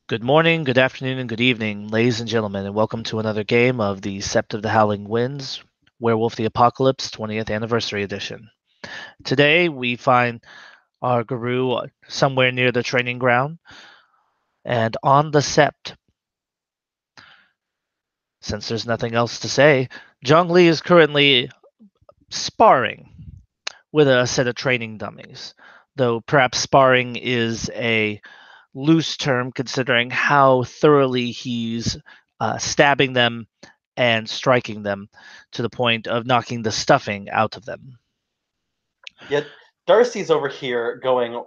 Good morning, good afternoon, and good evening, ladies and gentlemen, and welcome to another game of the Sept of the Howling Winds, Werewolf the Apocalypse 20th Anniversary Edition. Today, we find our guru somewhere near the training ground, and on the Sept, since there's nothing else to say, Zhongli is currently sparring with a set of training dummies, though perhaps sparring is a loose term considering how thoroughly he's stabbing them and striking them to the point of knocking the stuffing out of them. Yet Darcy's over here going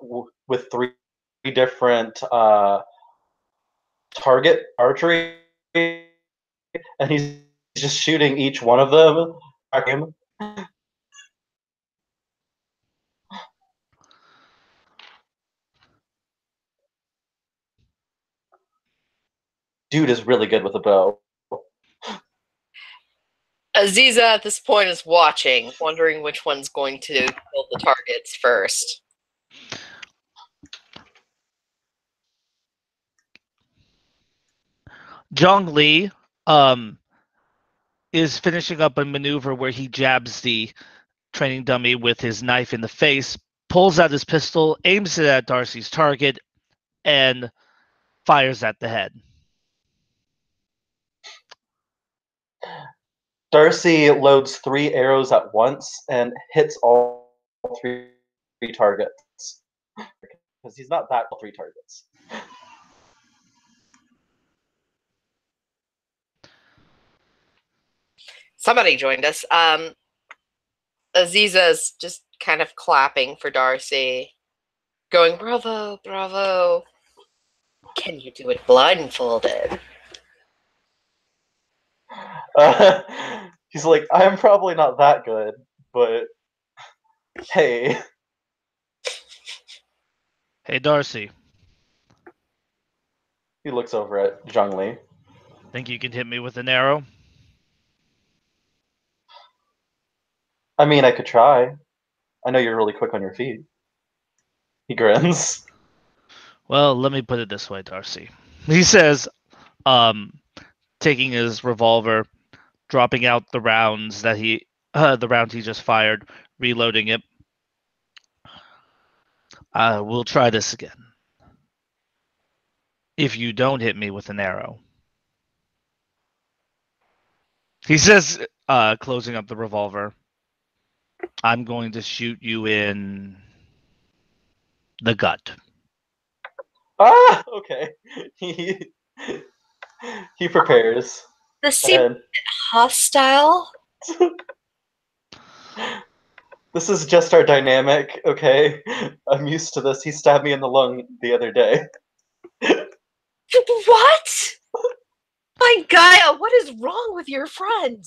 with three different target archery, and he's just shooting each one of them. Dude is really good with a bow. Aziza at this point is watching, wondering which one's going to kill the targets first. Zhongli is finishing up a maneuver where he jabs the training dummy with his knife in the face, pulls out his pistol, aims it at Darcy's target, and fires at the head. Darcy loads 3 arrows at once and hits all 3 targets. Because he's not that 3 targets. Somebody joined us. Aziza's just kind of clapping for Darcy, going, "Bravo, bravo. Can you do it blindfolded?" He's like, I'm probably not that good, but hey. Hey, Darcy. He looks over at Zhongli. Think you can hit me with an arrow? I mean, I could try. I know you're really quick on your feet. He grins. Well, let me put it this way, Darcy. He says, taking his revolver, dropping out the rounds that the round he just fired, reloading it. We'll try this again. If you don't hit me with an arrow. He says, closing up the revolver, I'm going to shoot you in the gut. Ah, okay. He prepares. This seems hostile. This is just our dynamic, okay? I'm used to this. He stabbed me in the lung the other day. What? My Gaia, what is wrong with your friend?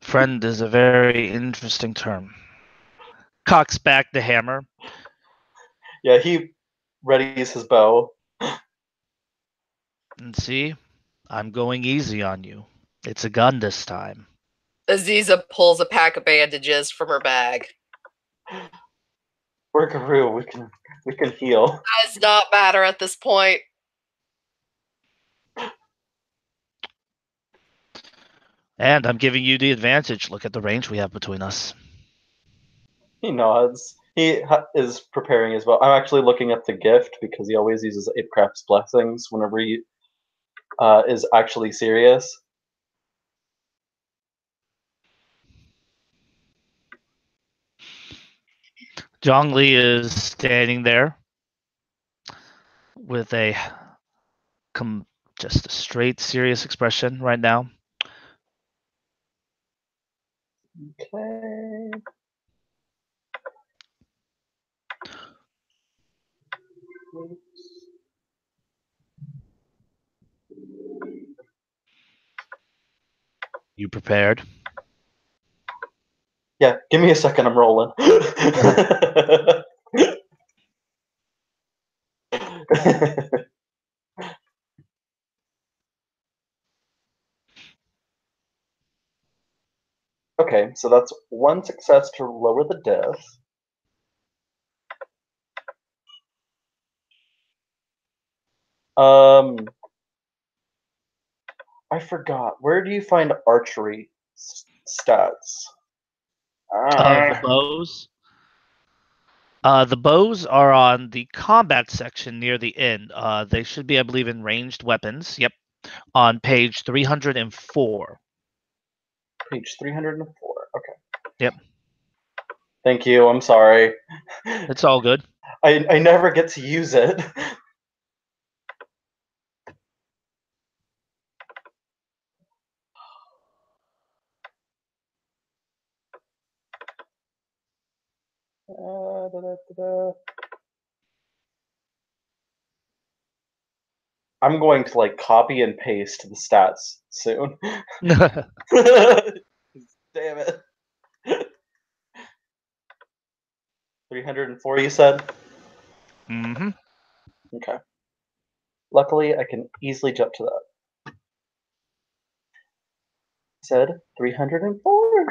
Friend is a very interesting term. Cocks back the hammer. Yeah, he readies his bow. And see, I'm going easy on you. It's a gun this time. Aziza pulls a pack of bandages from her bag. We're Guru. We can heal. That does not matter at this point. And I'm giving you the advantage. Look at the range we have between us. He nods. He is preparing his bow. I'm actually looking at the gift because he always uses Apecraft's blessings whenever he is actually serious. Zhongli is standing there with just a straight, serious expression right now. Okay. You prepared? Yeah, give me a second. I'm rolling. Okay, so that's 1 success to lower the death. I forgot. Where do you find archery stats? The bows. The bows are on the combat section near the end. They should be, I believe, in ranged weapons. Yep, on page 304. Page 304. Okay. Yep. Thank you. I'm sorry. It's all good. I never get to use it. I'm going to like copy and paste the stats soon. Damn it. 304, you said? Mm-hmm. Okay. Luckily, I can easily jump to that. Said 304.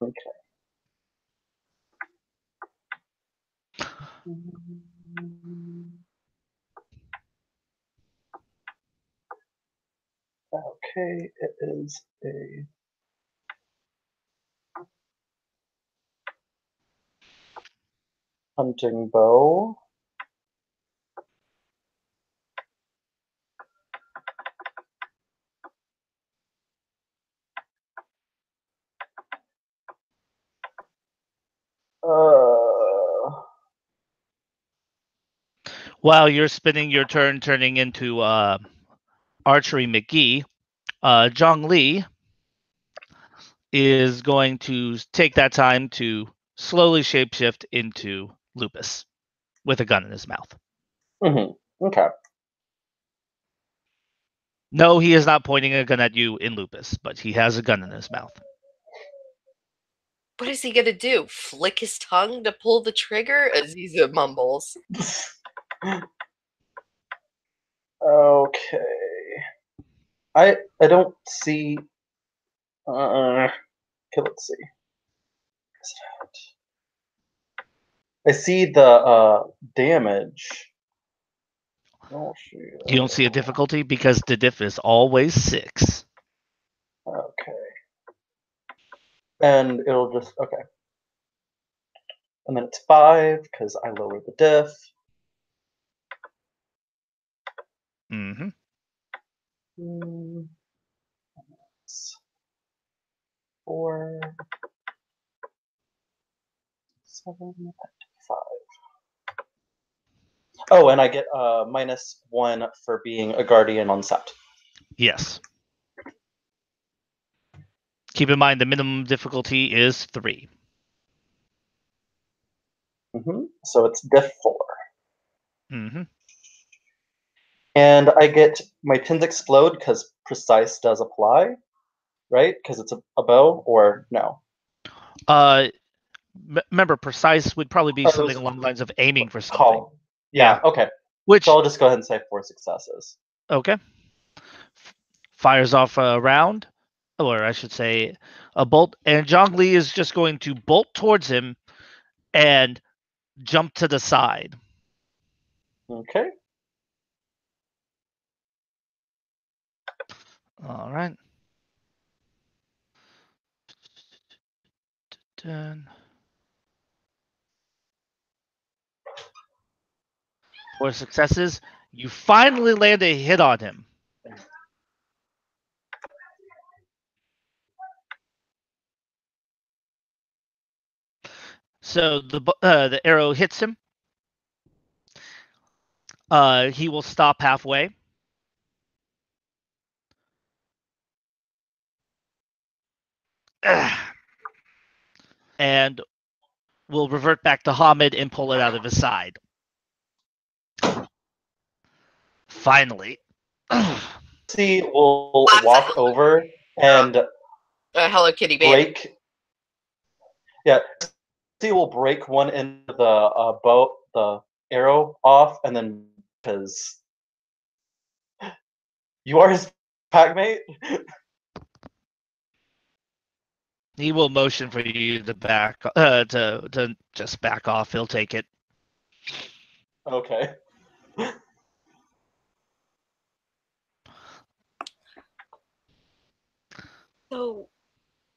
Okay. Okay, it is a hunting bow. While you're spinning your turn, turning into Archery McGee, Zhong Li is going to take that time to slowly shapeshift into Lupus with a gun in his mouth. Okay. No, he is not pointing a gun at you in Lupus, but he has a gun in his mouth. What is he gonna do? Flick his tongue to pull the trigger? Aziza mumbles. Okay. I don't see. Okay, let's see. I see the damage. Oh shoot. You don't see a difficulty because the diff is always 6. Okay. And it'll just okay. And then it's 5 because I lowered the diff. Mm-hmm. 4, 7, 5. Oh, and I get -1 for being a guardian on set. Yes. Keep in mind the minimum difficulty is 3. So it's diff 4. Mm-hmm. And I get my tins explode because precise does apply, right? Because it's a bow, or no? Remember, precise would probably be something along the lines of aiming for something. Call. Yeah. Okay. Which So I'll just go ahead and say 4 successes. Okay. Fires off a round, or I should say a bolt, and Zhong Li is just going to bolt towards him and jump to the side. Okay. All right. 10. 4 successes. You finally land a hit on him. So the arrow hits him. He will stop halfway. And will revert back to Hamid and pull it out of his side. Finally. See, we'll walk over and Hello Kitty baby. break. Yeah. See, we'll break one end of the bow, the arrow off, and then because you are his packmate. He will motion for you to back to just back off. He'll take it. Okay. So,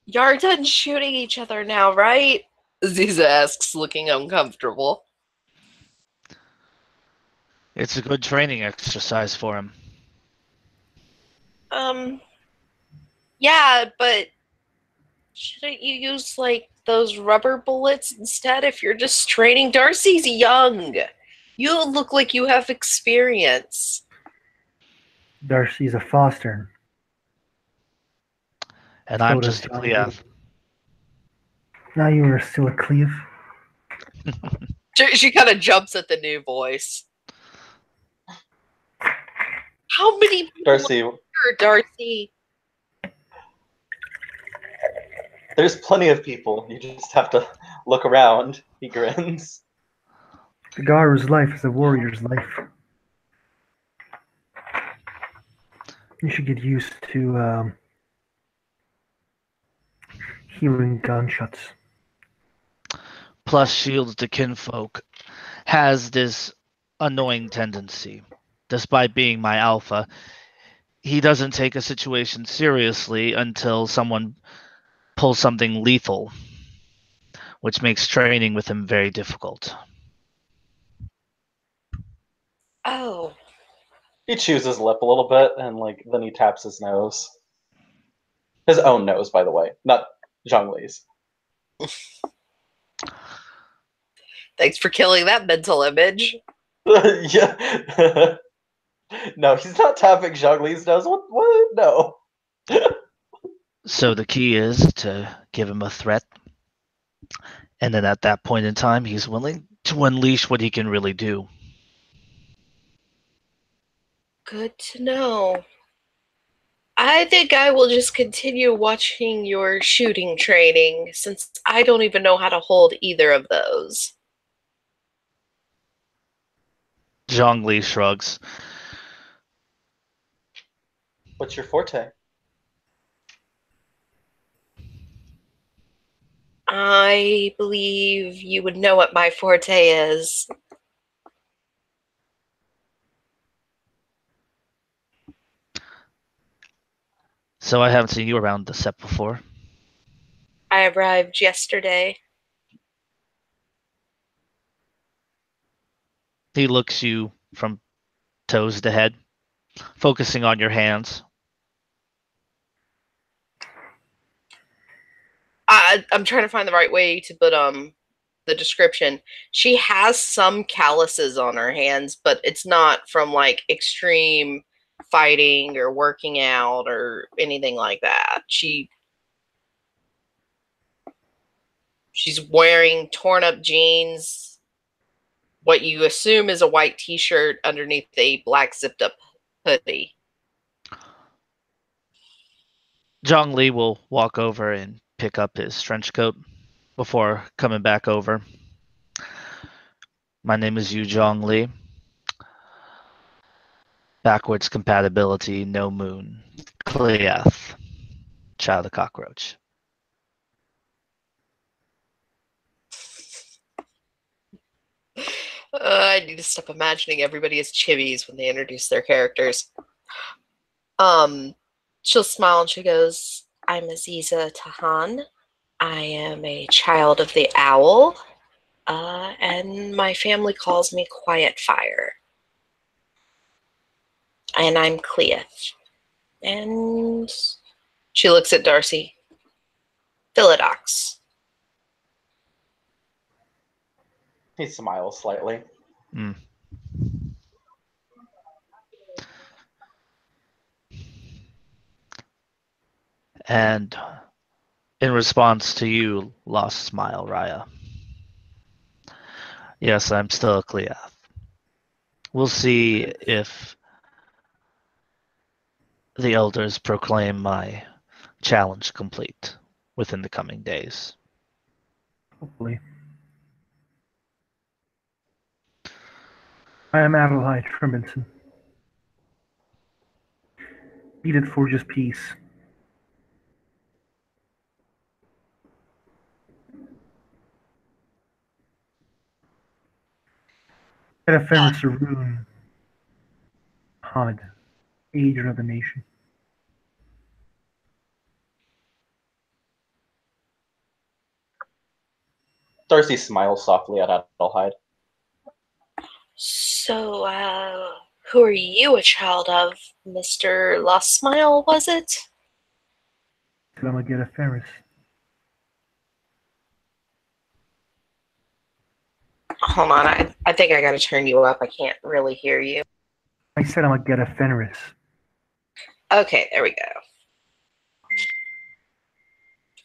you're done shooting each other now, right? Aziza asks, looking uncomfortable. It's a good training exercise for him. Yeah, but shouldn't you use, like, those rubber bullets instead if you're just training? Darcy's young. You look like you have experience. Darcy's a foster. And So I'm does just a John Cleath. Now you are still a Cleve. She kind of jumps at the new voice. How many people Darcy, are here, Darcy? there's plenty of people. You just have to look around. He grins. The Garu's life is a warrior's life. You should get used to hearing gunshots. Plus, shields to kinfolk has this annoying tendency. Despite being my alpha, he doesn't take a situation seriously until someone pulls something lethal, which makes training with him very difficult. Oh. He chews his lip a little bit and then he taps his nose. His own nose, by the way, not Zhongli's. Thanks for killing that mental image. Yeah. No, he's not tapping Zhongli's nose. What? No. So the key is to give him a threat, and then at that point in time, he's willing to unleash what he can really do. Good to know. I think I will just continue watching your shooting training, since I don't even know how to hold either of those. Zhongli shrugs. What's your forte? I believe you would know what my forte is. So I haven't seen you around the set before. I arrived yesterday. He looks you from toes to head, focusing on your hands. I'm trying to find the right way to put the description. She has some calluses on her hands, but it's not from like extreme fighting or working out or anything like that. She's wearing torn up jeans, what you assume is a white t-shirt underneath a black zipped up hoodie. Zhongli will walk over and pick up his trench coat before coming back over. My name is Yu Zhongli. Backwards compatibility, no moon. Cleath. Child of cockroach. I need to stop imagining everybody as chibis when they introduce their characters. She'll smile and she goes, I'm Aziza Tahan. I am a child of the owl, and my family calls me Quiet Fire. And I'm Cleath. And she looks at Darcy. Philodox. He smiles slightly. Mm. And in response to you, lost smile, Raya. Yes, I'm still a Cleath. We'll see if the elders proclaim my challenge complete within the coming days. Hopefully. I am Adelaide Trimminson. Beat forges peace. Ediferius Rune Hamid, agent of the nation. Darcy smiles softly at Adelheid. So, who are you a child of? Mr. Lost Smile, was it? I'm gonna get a Ferris. Hold on, I think I gotta turn you up. I can't really hear you. I said I'm gonna get a Fenris. Okay, there we go.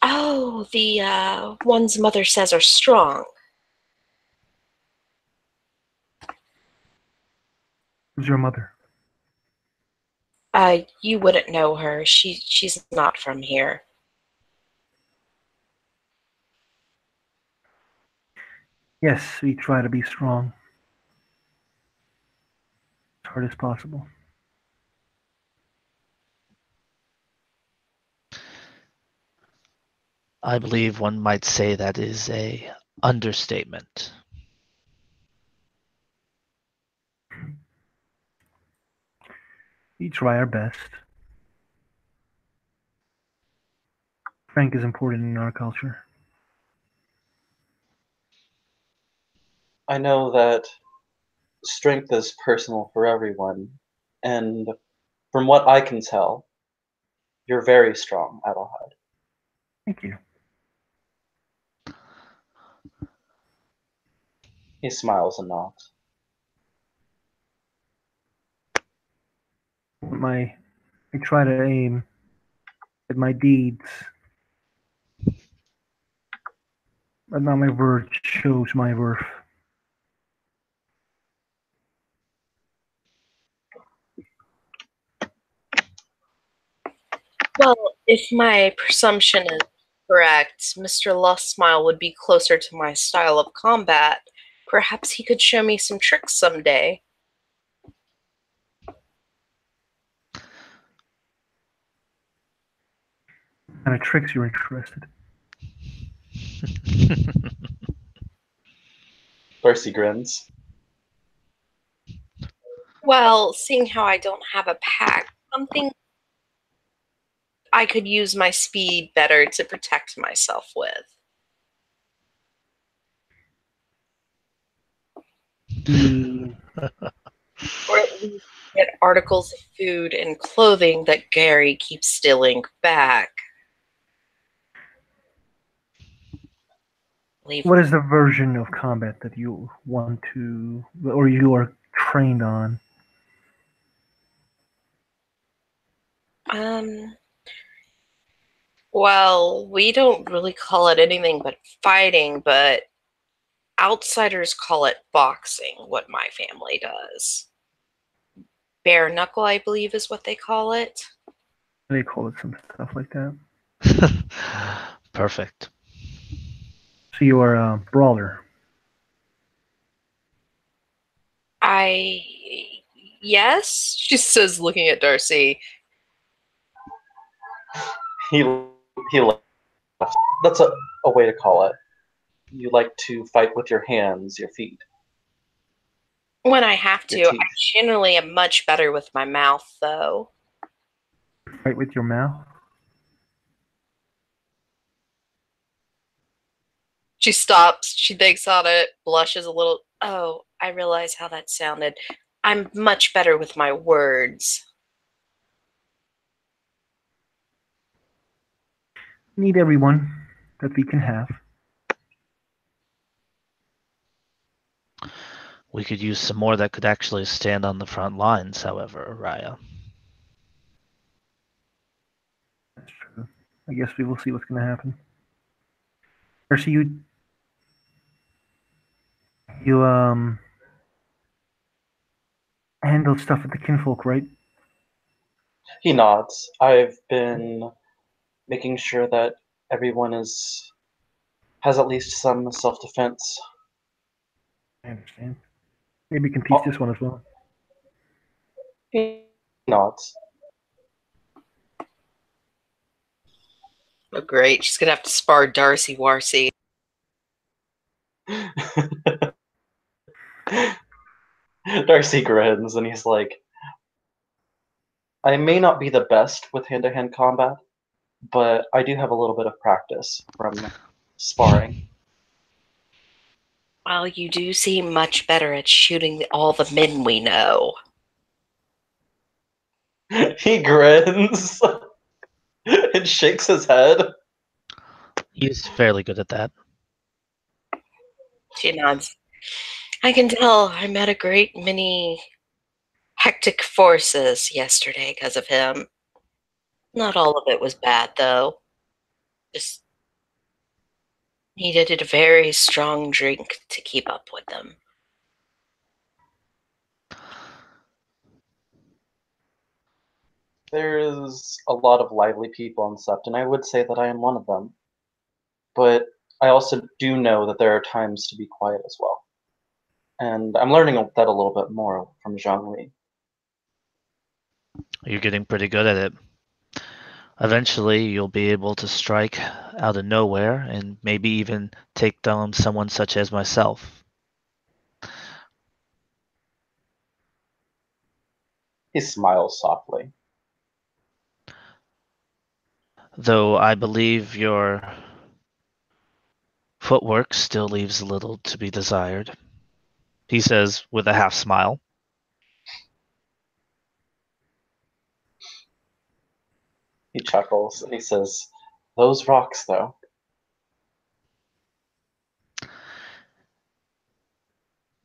Oh, the one's mother says are strong. Who's your mother? You wouldn't know her. She's not from here. Yes, we try to be strong. As hard as possible. I believe one might say that is a understatement. We try our best. Frank is important in our culture. I know that strength is personal for everyone, and from what I can tell, you're very strong, Adelheid. Thank you. He smiles and nods. I try to aim at my deeds, but not my words shows my worth. Well, if my presumption is correct, Mr. Lost Smile would be closer to my style of combat. Perhaps he could show me some tricks someday. What kind of tricks you're interested? Darcy grins. Well, seeing how I don't have a pack, something I could use my speed better to protect myself with. Or at least get articles of food and clothing that Gary keeps stealing back. What is the version of combat that you want to, or you are trained on? Well, we don't really call it anything but fighting, but outsiders call it boxing, what my family does. Bare knuckle, I believe, is what they call it. They call it some stuff like that. Perfect. So you are a brawler. Yes, she says, looking at Darcy. He laughs. That's a way to call it. You like to fight with your hands, your feet. When I have to. Your teeth. I generally am much better with my mouth, though. Fight with your mouth? She stops, she thinks on it, blushes a little. Oh, I realize how that sounded. I'm much better with my words. Need everyone that we can have. We could use some more that could actually stand on the front lines, however, Raya. That's true. I guess we will see what's going to happen. Percy, you handle stuff with the kinfolk, right? He nods. I've been making sure that everyone has at least some self-defense. I understand. Maybe we can teach this one as well. He nods. Oh, great. She's going to have to spar Darcy Warcy. Darcy grins and he's like, I may not be the best with hand-to-hand combat, but I do have a little bit of practice from sparring. Well, you do seem much better at shooting all the men we know. He grins and shakes his head. He's fairly good at that. She nods. I can tell I met a great many hectic forces yesterday because of him. Not all of it was bad, though. Just needed a very strong drink to keep up with them. There's a lot of lively people on Sept, and I would say that I am one of them. But I also do know that there are times to be quiet as well. And I'm learning that a little bit more from Zhongli. You're getting pretty good at it. Eventually, you'll be able to strike out of nowhere and maybe even take down someone such as myself. He smiles softly. Though I believe your footwork still leaves a little to be desired, he says with a half smile. He chuckles and he says, "Those rocks, though."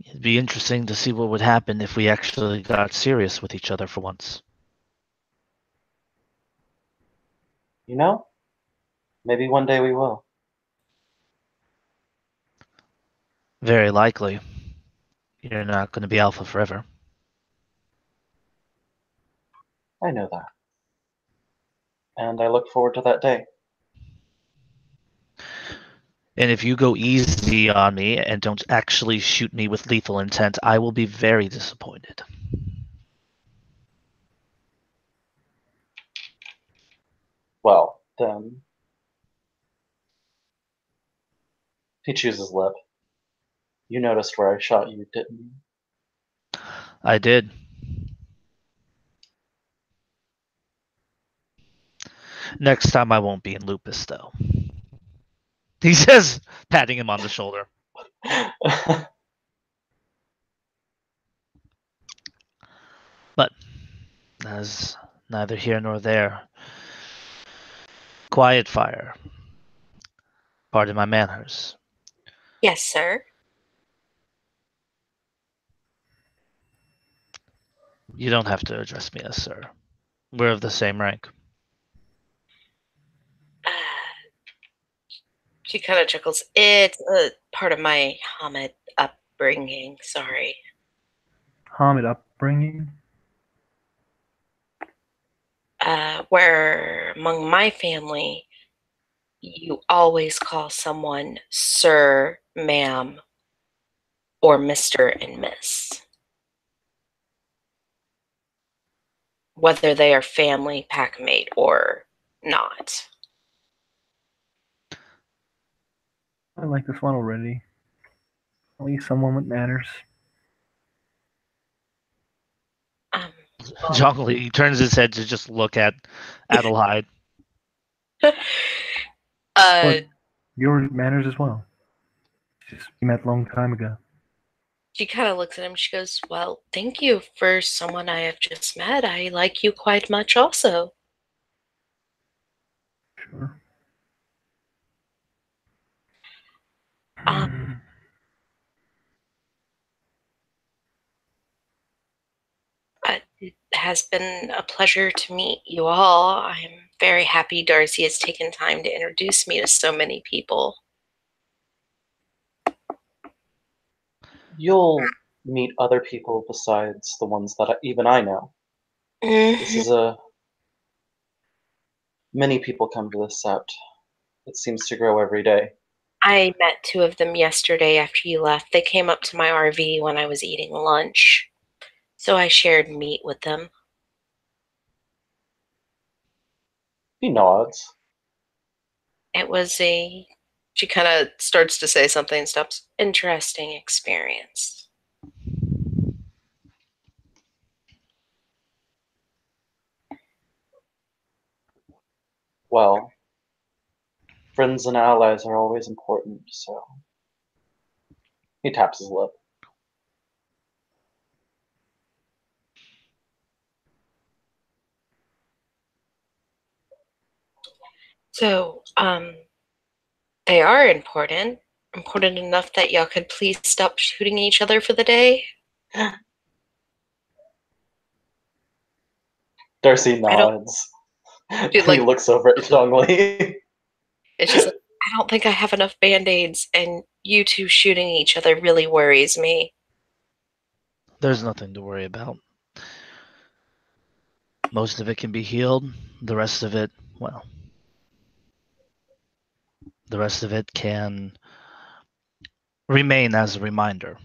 It'd be interesting to see what would happen if we actually got serious with each other for once. You know, maybe one day we will. Very likely. You're not going to be alpha forever. I know that. And I look forward to that day. And if you go easy on me and don't actually shoot me with lethal intent, I will be very disappointed. Well, then. He chews his lip. You noticed where I shot you, didn't you? I did. Next time I won't be in Lupus, though. He says, patting him on the shoulder. But that's neither here nor there. Quiet fire. Pardon my manners. Yes, sir. You don't have to address me as sir. We're of the same rank. She kind of chuckles. It's a part of my Hamid upbringing. Sorry. Hamid upbringing? Where among my family, you always call someone sir, ma'am, or Mr. and Miss. Whether they are family, packmate, or not. I like this one already. At least someone with manners. Zhongli turns his head to just look at Adelheid. Your manners as well. Just we met a long time ago. She kind of looks at him. She goes, well, thank you for someone I have just met. I like you quite much also. Sure. It has been a pleasure to meet you all. I'm very happy Darcy has taken time to introduce me to so many people. You'll meet other people besides the ones that even I know. This is many people come to this Sept. It seems to grow every day. I met two of them yesterday after you left. They came up to my RV when I was eating lunch. So I shared meat with them. He nods. It was she kind of starts to say something and stops. Interesting experience. well, friends and allies are always important, so he taps his lip. So, they are important. Important enough that y'all could please stop shooting each other for the day? Darcy I don't- nods. Dude, He looks over at Zhongli. It's just like, I don't think I have enough band-aids, and you two shooting each other really worries me. There's nothing to worry about. Most of it can be healed. The rest of it, well, the rest of it can remain as a reminder.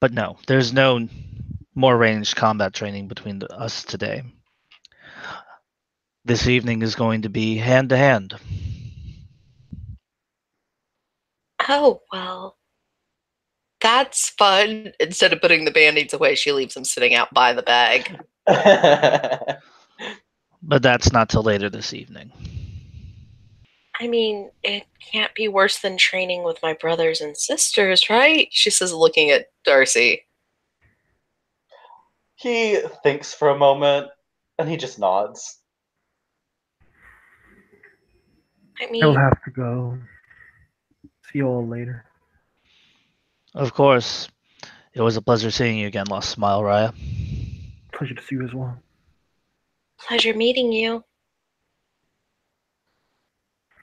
But no, there's no more ranged combat training between us today. This evening is going to be hand to hand. Oh, well, that's fun. Instead of putting the band-aids away, she leaves them sitting out by the bag. But that's not till later this evening. I mean, it can't be worse than training with my brothers and sisters, right? She says, looking at Darcy. He thinks for a moment, and he just nods. I I will mean, have to go. See you all later. Of course, it was a pleasure seeing you again, Lost Smile, Raya. Pleasure to see you as well. pleasure meeting you.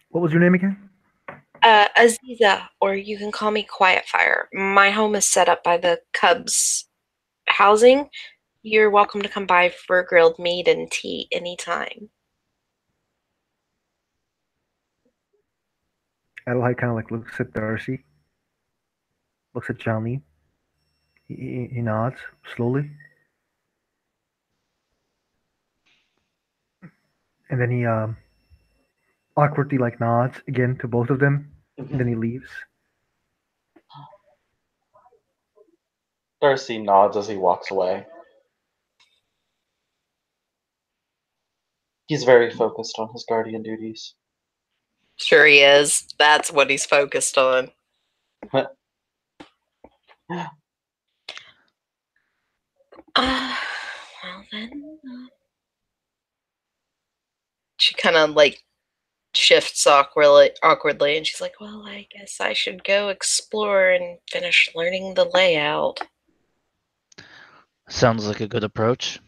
What was your name again? Aziza, or you can call me Quietfire. My home is set up by the Cubs housing. You're welcome to come by for grilled meat and tea anytime. Adelheid kind of like looks at Darcy, looks at Zhongli. He nods slowly, and then he awkwardly like nods again to both of them, and then he leaves. Darcy nods as he walks away. He's very focused on his guardian duties. Sure he is. That's what he's focused on. Well then. She kind of like shifts awkwardly, and she's like, "Well, I guess I should go explore and finish learning the layout." Sounds like a good approach.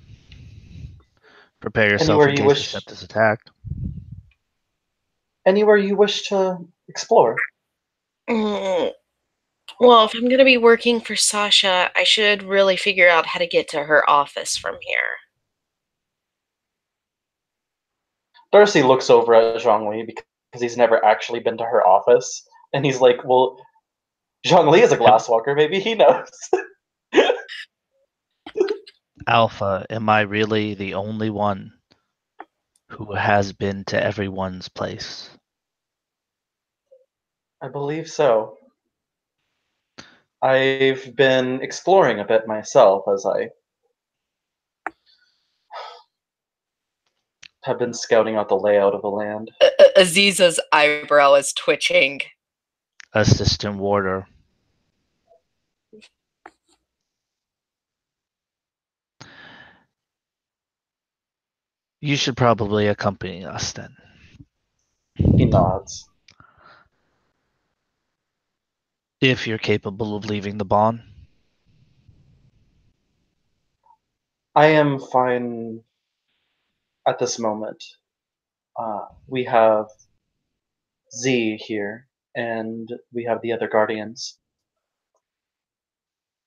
Prepare yourself Anywhere in you case wish. Sept is attacked. Anywhere you wish to explore. Mm, well, if I'm going to be working for Sasha, I should really figure out how to get to her office from here. Darcy looks over at Zhongli because he's never actually been to her office, and he's like, "Well, Zhongli is a glasswalker. Maybe he knows." Alpha, am I really the only one who has been to everyone's place? I believe so. I've been exploring a bit myself as I have been scouting out the layout of the land. Aziza's eyebrow is twitching. Assistant Warder. You should probably accompany us then. He nods. If you're capable of leaving the Bond. I am fine at this moment. We have Z here, and we have the other guardians.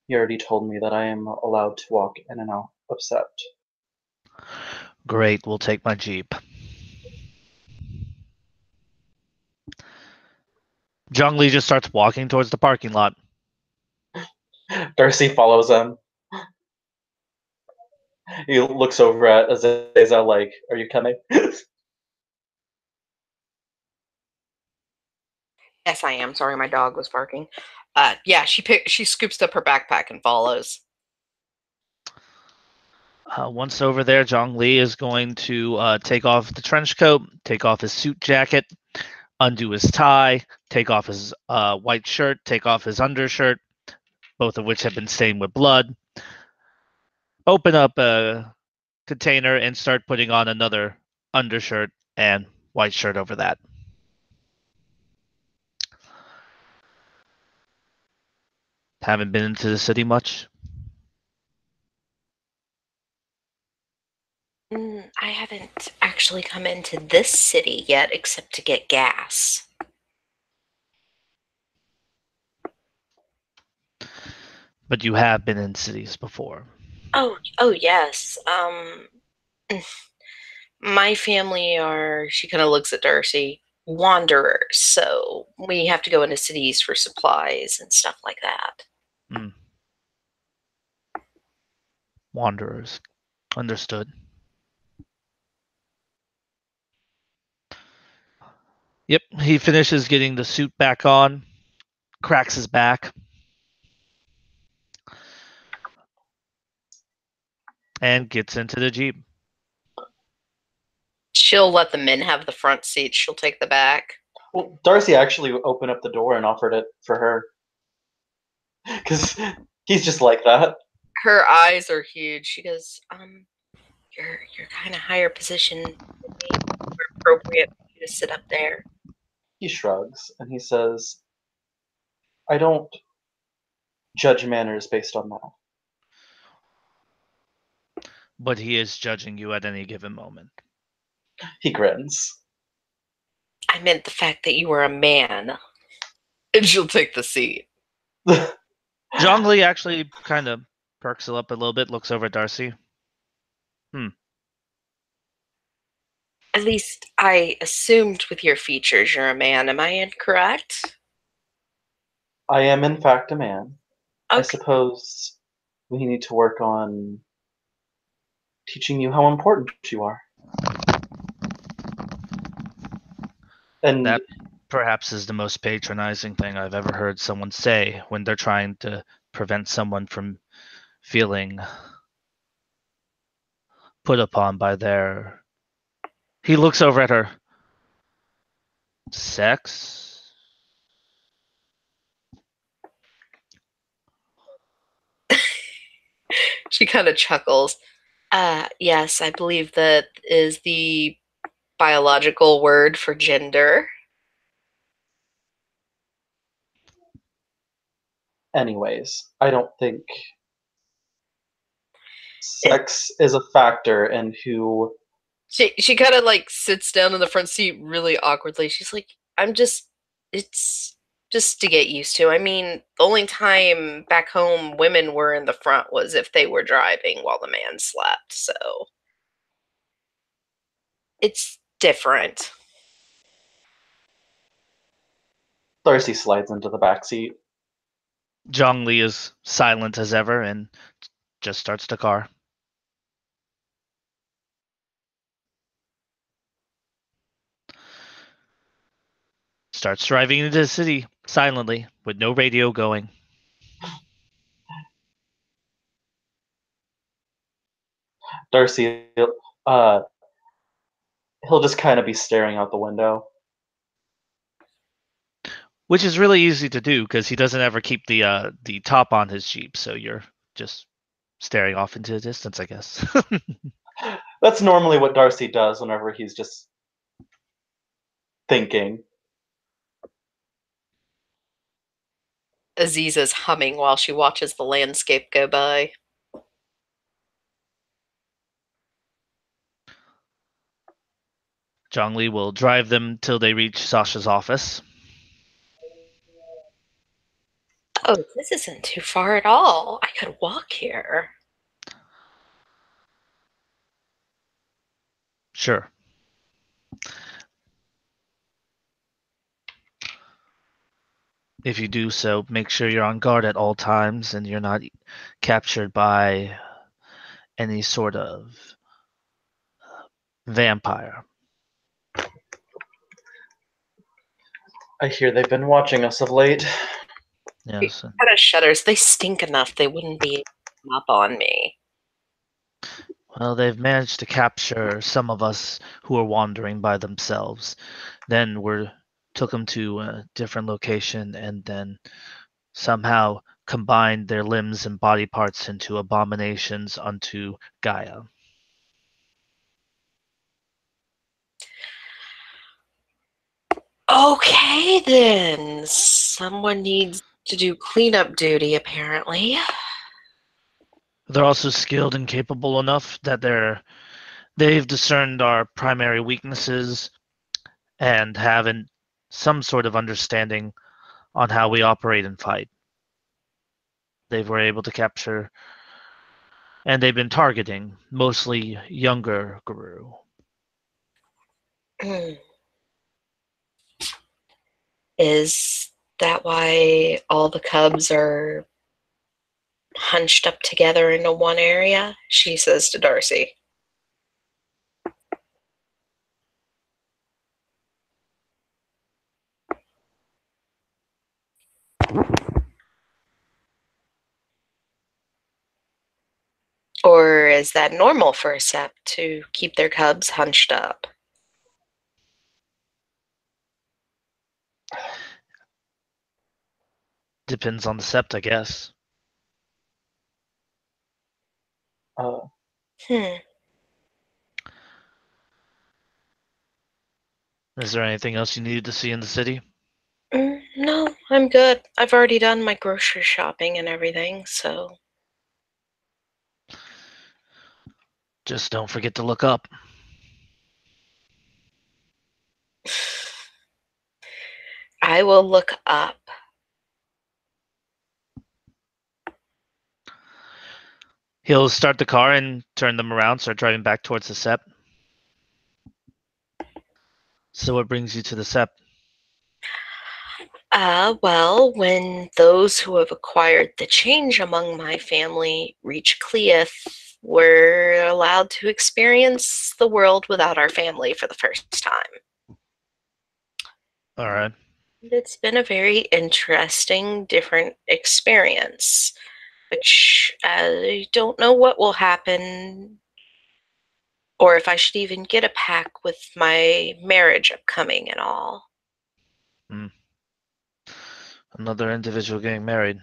He already told me that I am allowed to walk in and out of Sept. Great, we'll take my Jeep. Zhongli just starts walking towards the parking lot. Darcy follows him. He looks over at Aziza like, "Are you coming?" Yes, I am. Sorry, my dog was barking. Yeah, she scoops up her backpack and follows. Once over there, Zhongli is going to take off the trench coat, take off his suit jacket, undo his tie, take off his white shirt, take off his undershirt, both of which have been stained with blood, open up a container and start putting on another undershirt and white shirt over that. Haven't been into the city much. I haven't actually come into this city yet, except to get gas. But you have been in cities before. Oh, yes. My family are, she kind of looks at Darcy, wanderers, so we have to go into cities for supplies and stuff like that. Wanderers. Understood. Yep, he finishes getting the suit back on, cracks his back, and gets into the Jeep. She'll let the men have the front seat. She'll take the back. Well, Darcy actually opened up the door and offered it for her. Because he's just like that. Her eyes are huge. She goes, you're kind of higher position than me. More appropriate for you to sit up there. He shrugs and he says, I don't judge manners based on that. But he is judging you at any given moment. He grins. I meant the fact that you were a man. And she'll take the seat. Zhongli actually kind of perks up a little bit, looks over at Darcy. At least I assumed with your features you're a man. Am I incorrect? I am in fact a man. Okay. I suppose we need to work on teaching you how important you are. And That perhaps is the most patronizing thing I've ever heard someone say when they're trying to prevent someone from feeling put upon by their... He looks over at her. Sex? She kind of chuckles. Yes, I believe that is the biological word for gender. anyways, I don't think sex is a factor in who... She kind of like sits down in the front seat really awkwardly. She's like, it's just to get used to. I mean, the only time back home women were in the front was if they were driving while the man slept. So it's different. Darcy slides into the back seat. Zhongli is silent as ever and just starts the car. Starts driving into the city silently with no radio going. Darcy, he'll just kind of be staring out the window. Which is really easy to do because he doesn't ever keep the top on his Jeep, so you're just staring off into the distance, I guess. That's normally what Darcy does whenever he's just thinking. Aziza's humming while she watches the landscape go by. Zhongli will drive them till they reach Sasha's office. Oh, this isn't too far at all. I could walk here. Sure. If you do so, make sure you're on guard at all times and you're not captured by any sort of vampire. I hear they've been watching us of late. Yes. Kind of shudders. They stink enough. They wouldn't be up on me. Well, they've managed to capture some of us who were wandering by themselves. Then took them to a different location and then somehow combined their limbs and body parts into abominations unto Gaia. Okay, then. Someone needs to do cleanup duty, apparently. They're also skilled and capable enough that they've discerned our primary weaknesses and have some sort of understanding on how we operate and fight. They were able to capture, and they've been targeting mostly younger Guru. Is that why all the cubs are hunched up together into one area? She says to Darcy. Or is that normal for a sept to keep their cubs hunched up? Depends on the sept, I guess. Is there anything else you needed to see in the city? No, I'm good. I've already done my grocery shopping and everything, so. Just don't forget to look up. I will look up. He'll start the car and turn them around, start driving back towards the sept. So what brings you to the sept? Well, when those who have acquired the change among my family reach Cleith, we're allowed to experience the world without our family for the first time. All right. It's been a very interesting, different experience, which I don't know what will happen or if I should even get a pack with my marriage upcoming and all. Another individual getting married.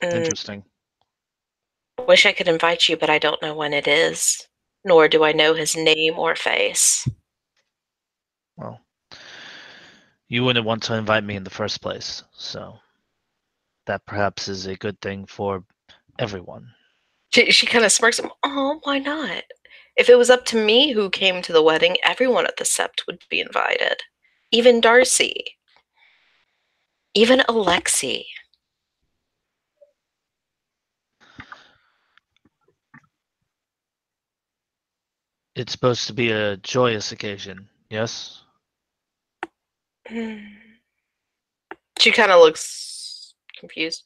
Interesting. Wish I could invite you, but I don't know when it is, nor do I know his name or face. Well, you wouldn't want to invite me in the first place, so that perhaps is a good thing for everyone. She kind of smirks. Oh, why not? If it was up to me who came to the wedding, everyone at the sept would be invited. Even Darcy. Even Alexei. It's supposed to be a joyous occasion, yes? She kind of looks confused.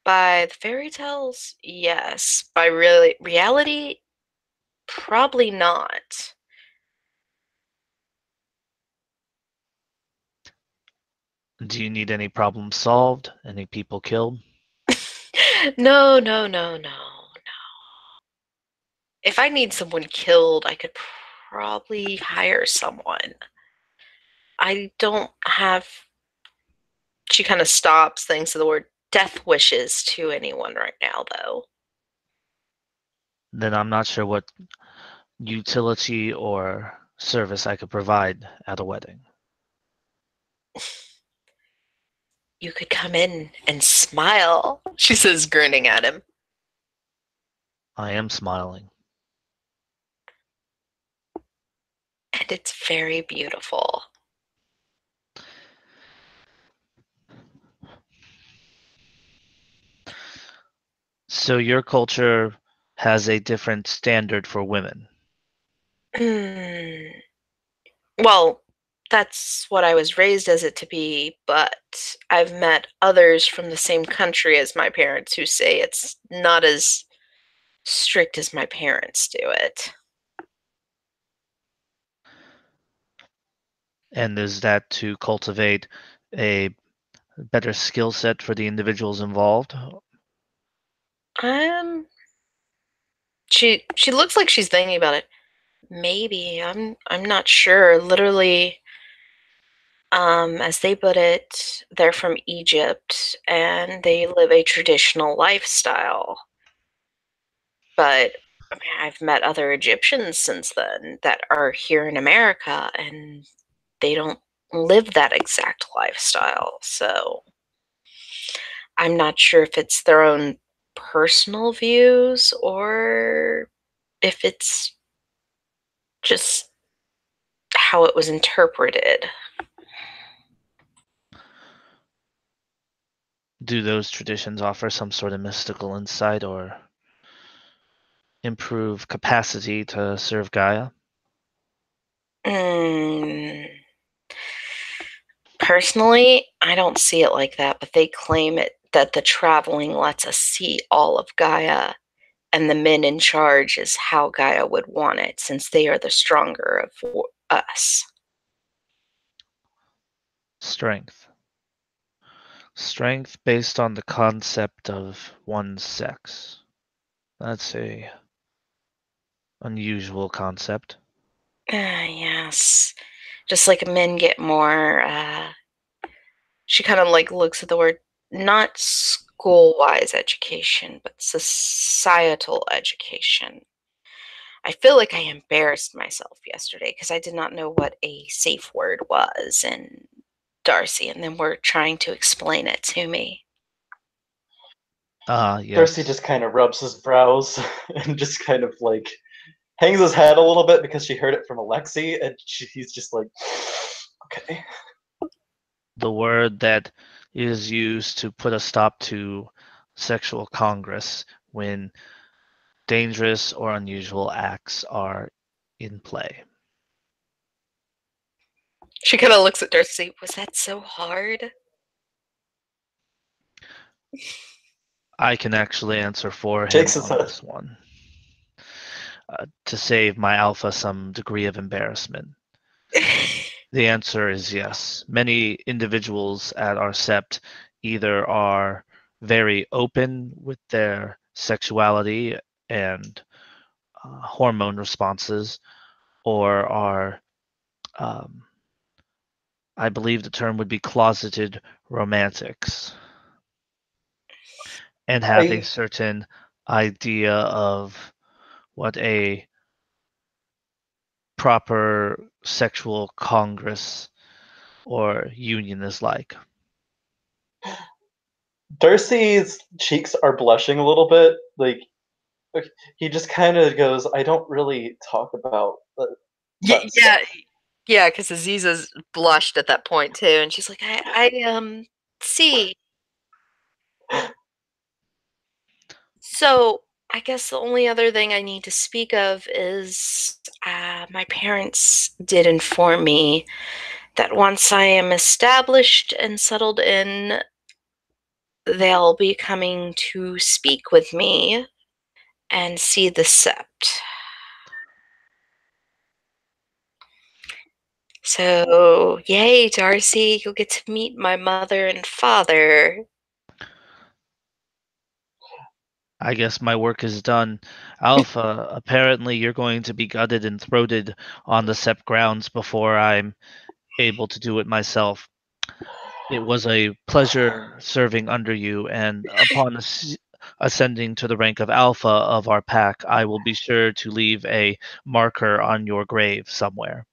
By the fairy tales, yes. By reality, probably not. Do you need any problems solved? Any people killed? No. If I need someone killed, I could probably hire someone. I don't have. She kind of stops, thanks to the word death wishes to anyone right now, though. Then I'm not sure what utility or service I could provide at a wedding. You could come in and smile, she says, grinning at him. I am smiling. And it's very beautiful. So your culture has a different standard for women. Well, that's what I was raised as it to be, but I've met others from the same country as my parents who say it's not as strict as my parents do it. And is that to cultivate a better skill set for the individuals involved? She looks like she's thinking about it. Maybe. I'm not sure. Literally, as they put it, they're from Egypt and they live a traditional lifestyle. But I mean, I've met other Egyptians since then that are here in America and they don't live that exact lifestyle. So I'm not sure if it's their own personal views or if it's just how it was interpreted. Do those traditions offer some sort of mystical insight or improve capacity to serve Gaia? Personally, I don't see it like that, but they claim that the traveling lets us see all of Gaia, and the men in charge is how Gaia would want it, since they are the stronger of us. Strength. Strength based on the concept of one's sex. That's a unusual concept. Yes. Just like men get more, she kind of like looks at the word, not school-wise education, but societal education. I feel like I embarrassed myself yesterday because I did not know what a safe word was in Darcy, and then we're trying to explain it to me. Yes. Darcy just kind of rubs his brows and just kind of like hangs his head a little bit because she heard it from Alexi, and he's just like, okay. The word that is used to put a stop to sexual congress when dangerous or unusual acts are in play. She kind of looks at Darcy. Was that so hard? I can actually answer for him Shakes his on head. this one. To save my alpha some degree of embarrassment. The answer is yes. Many individuals at our sept either are very open with their sexuality and hormone responses, or are, I believe the term would be closeted romantics, and have a certain idea of what a proper sexual congress or union is like. Darcy's cheeks are blushing a little bit. Like, he just kind of goes, I don't really talk about that stuff. Yeah, because Aziza's blushed at that point too, and she's like, I see. So I guess the only other thing I need to speak of is my parents did inform me that once I am established and settled in, they'll be coming to speak with me and see the sept. So, yay, Darcy, you'll get to meet my mother and father. I guess my work is done. Alpha, apparently you're going to be gutted and throated on the sept grounds before I'm able to do it myself. It was a pleasure serving under you, and upon ascending to the rank of Alpha of our pack, I will be sure to leave a marker on your grave somewhere.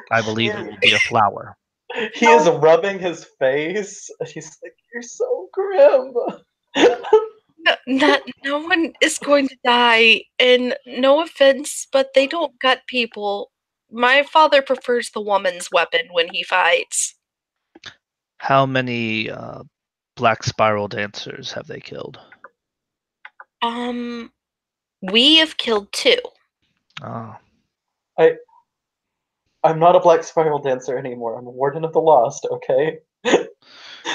I believe it will be a flower. He is rubbing his face. He's like, you're so grim. No one is going to die, and no offense, but they don't gut people. My father prefers the woman's weapon when he fights. How many Black Spiral dancers have they killed? We have killed 2. Oh. I'm not a Black Spiral dancer anymore. I'm a Warden of the Lost, okay?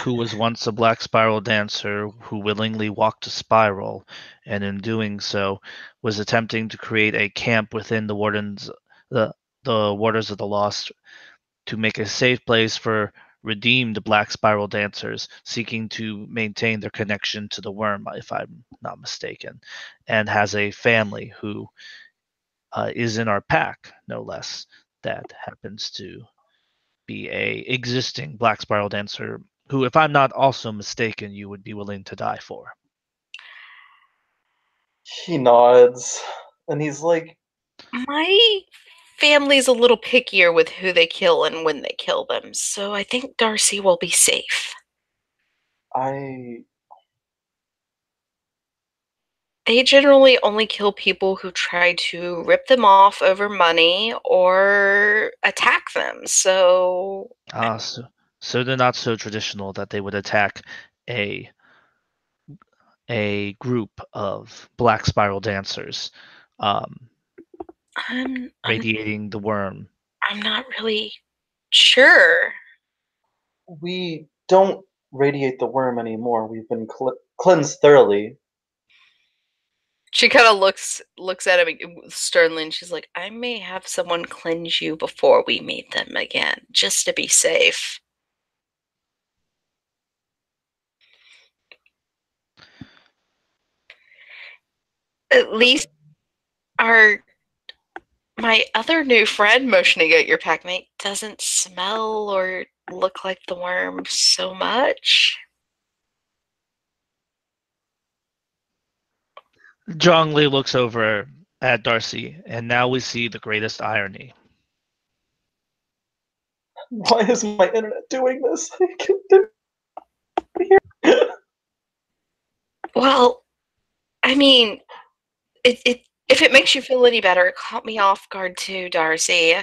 Who was once a Black Spiral dancer who willingly walked a spiral, and in doing so was attempting to create a camp within the Warders of the Lost to make a safe place for redeemed Black Spiral Dancers seeking to maintain their connection to the worm, if I'm not mistaken, and has a family who is in our pack, no less, that happens to be a existing Black Spiral Dancer who, if I'm not also mistaken, you would be willing to die for. He nods, and he's like, My family's a little pickier with who they kill and when they kill them, so I think Darcy will be safe. They generally only kill people who try to rip them off over money or attack them, so... So they're not so traditional that they would attack a group of Black Spiral Dancers radiating the worm. I'm not really sure. We don't radiate the worm anymore. We've been cleansed thoroughly. She kind of looks at him sternly, and she's like, I may have someone cleanse you before we meet them again, just to be safe. At least my other new friend motioning at your packmate doesn't smell or look like the worm so much. Zhongli looks over at Darcy, and now we see the greatest irony. Why is my internet doing this? Well, I mean, if it makes you feel any better, it caught me off guard too, Darcy.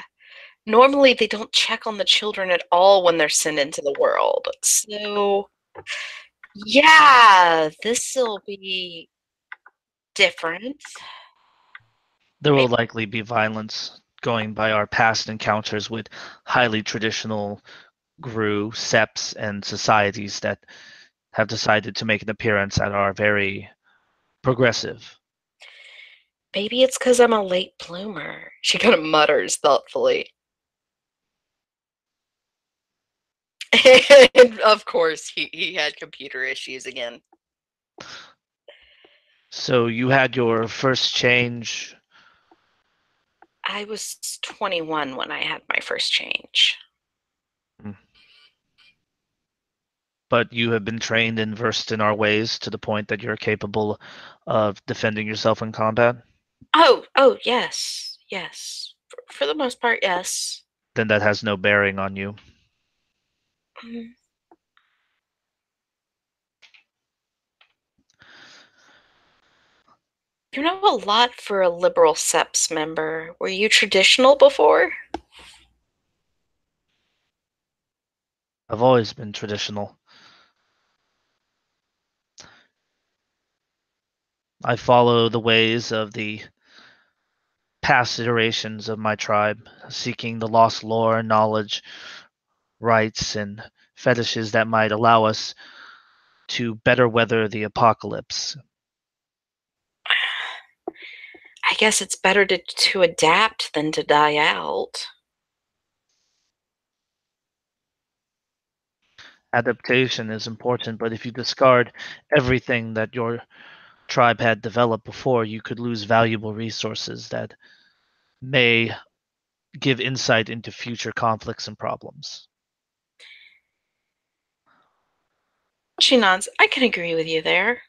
Normally, they don't check on the children at all when they're sent into the world. So, yeah, this'll be different. There will likely be violence, going by our past encounters with highly traditional Gru, Seps, and societies that have decided to make an appearance and are very progressive. Maybe it's because I'm a late bloomer. She kind of mutters thoughtfully. And of course, he had computer issues again. So you had your first change? I was 21 when I had my first change. But you have been trained and versed in our ways to the point that you're capable of defending yourself in combat? Oh, yes. Yes. For the most part, yes. Then that has no bearing on you. You know a lot for a liberal Seps member. Were you traditional before? I've always been traditional. I follow the ways of the past iterations of my tribe, seeking the lost lore, knowledge, rites, and fetishes that might allow us to better weather the apocalypse. I guess it's better to adapt than to die out. Adaptation is important, but if you discard everything that your tribe had developed before, you could lose valuable resources that may give insight into future conflicts and problems. She nods. I can agree with you there.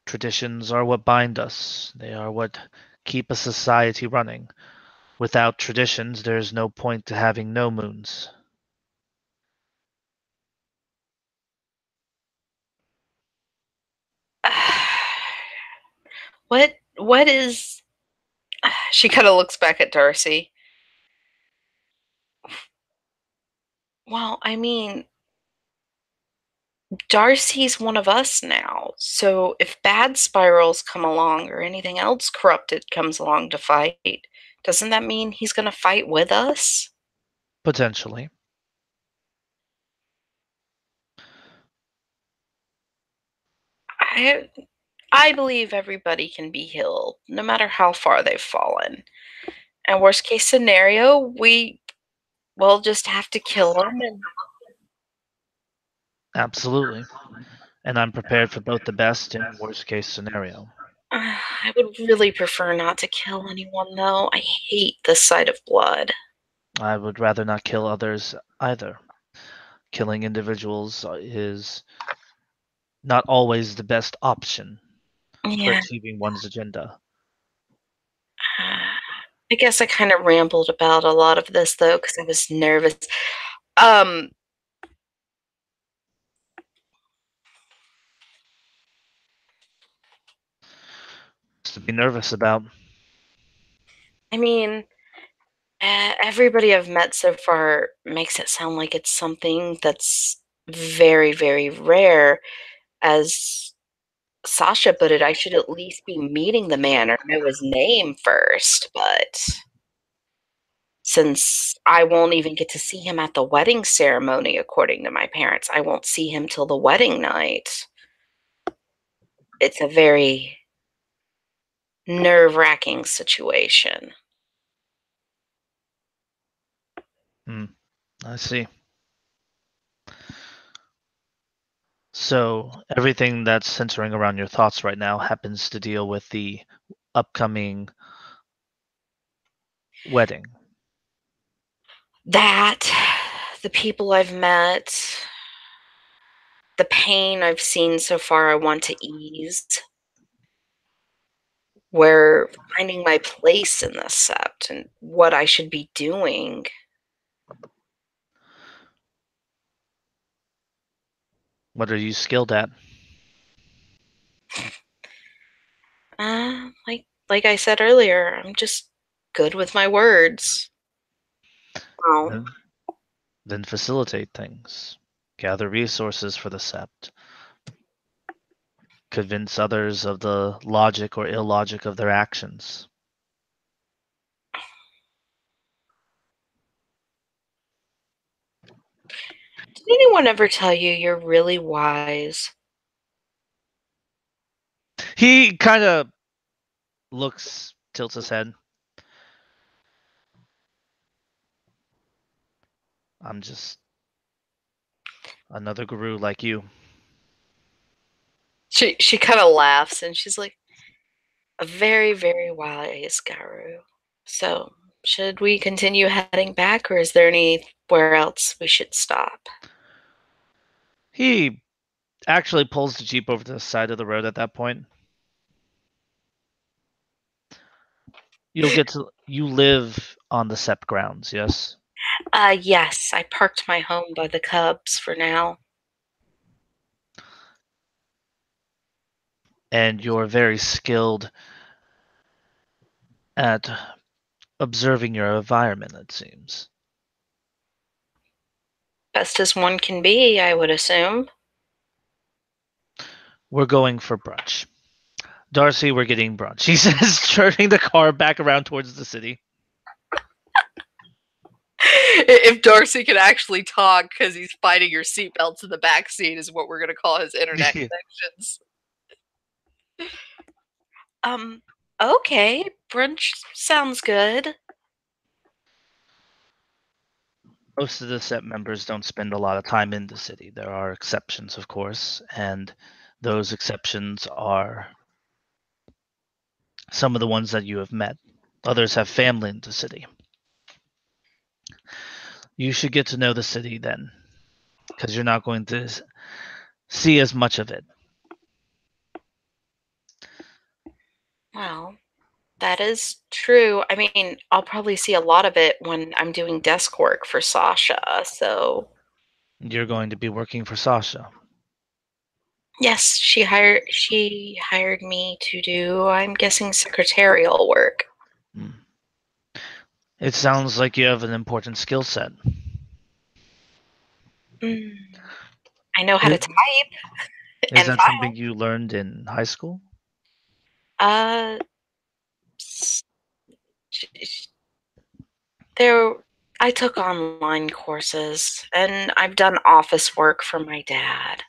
Traditions are what bind us. They are what keep a society running. Without traditions, there is no point to having no moons. What is... She kind of looks back at Darcy. Well, I mean, Darcy's one of us now. So if bad spirals come along or anything else corrupted comes along to fight, doesn't that mean he's going to fight with us? Potentially. I believe everybody can be healed, no matter how far they've fallen. And worst case scenario, we we'll just have to kill him. And Absolutely. And I'm prepared for both the best and worst case scenario. I would really prefer not to kill anyone, though. I hate the sight of blood. I would rather not kill others either. Killing individuals is not always the best option for Yeah. achieving one's agenda. I guess I kind of rambled about a lot of this, though, because I was nervous. To be nervous about. I mean, everybody I've met so far makes it sound like it's something that's very, very rare. As Sasha put it, I should at least be meeting the man or know his name first. But since I won't even get to see him at the wedding ceremony, according to my parents, I won't see him till the wedding night. It's a very nerve-wracking situation. I see. So everything that's centering around your thoughts right now happens to deal with the upcoming wedding. That, the people I've met, the pain I've seen so far, I want to ease. Where finding my place in the sept and what I should be doing. What are you skilled at? Like I said earlier, I'm just good with my words. Oh, Then facilitate things. Gather resources for the sept. Convince others of the logic or illogic of their actions. did anyone ever tell you you're really wise? He kind of tilts his head. I'm just another guru like you. She kind of laughs and she's like, a very, very wise guru. So, should we continue heading back, or is there anywhere else we should stop? He actually pulls the Jeep over to the side of the road at that point. You live on the sept grounds, yes? Yes, I parked my home by the Cubs for now. And you're very skilled at observing your environment, it seems. Best as one can be, I would assume. We're going for brunch. Darcy, we're getting brunch. He says, turning the car back around towards the city. If Darcy could actually talk because he's fighting your seatbelts in the back seat is what we're going to call his internet connections. Okay, brunch sounds good. Most of the sept members don't spend a lot of time in the city. There are exceptions, of course, and those exceptions are some of the ones that you have met. Others have family in the city. You should get to know the city then, because you're not going to see as much of it. Well, that is true. I mean, I'll probably see a lot of it when I'm doing desk work for Sasha, so. You're going to be working for Sasha. Yes, she hired me to do, I'm guessing, secretarial work. It sounds like you have an important skill set. I know how to type. Is that something you learned in high school? I took online courses, and I've done office work for my dad.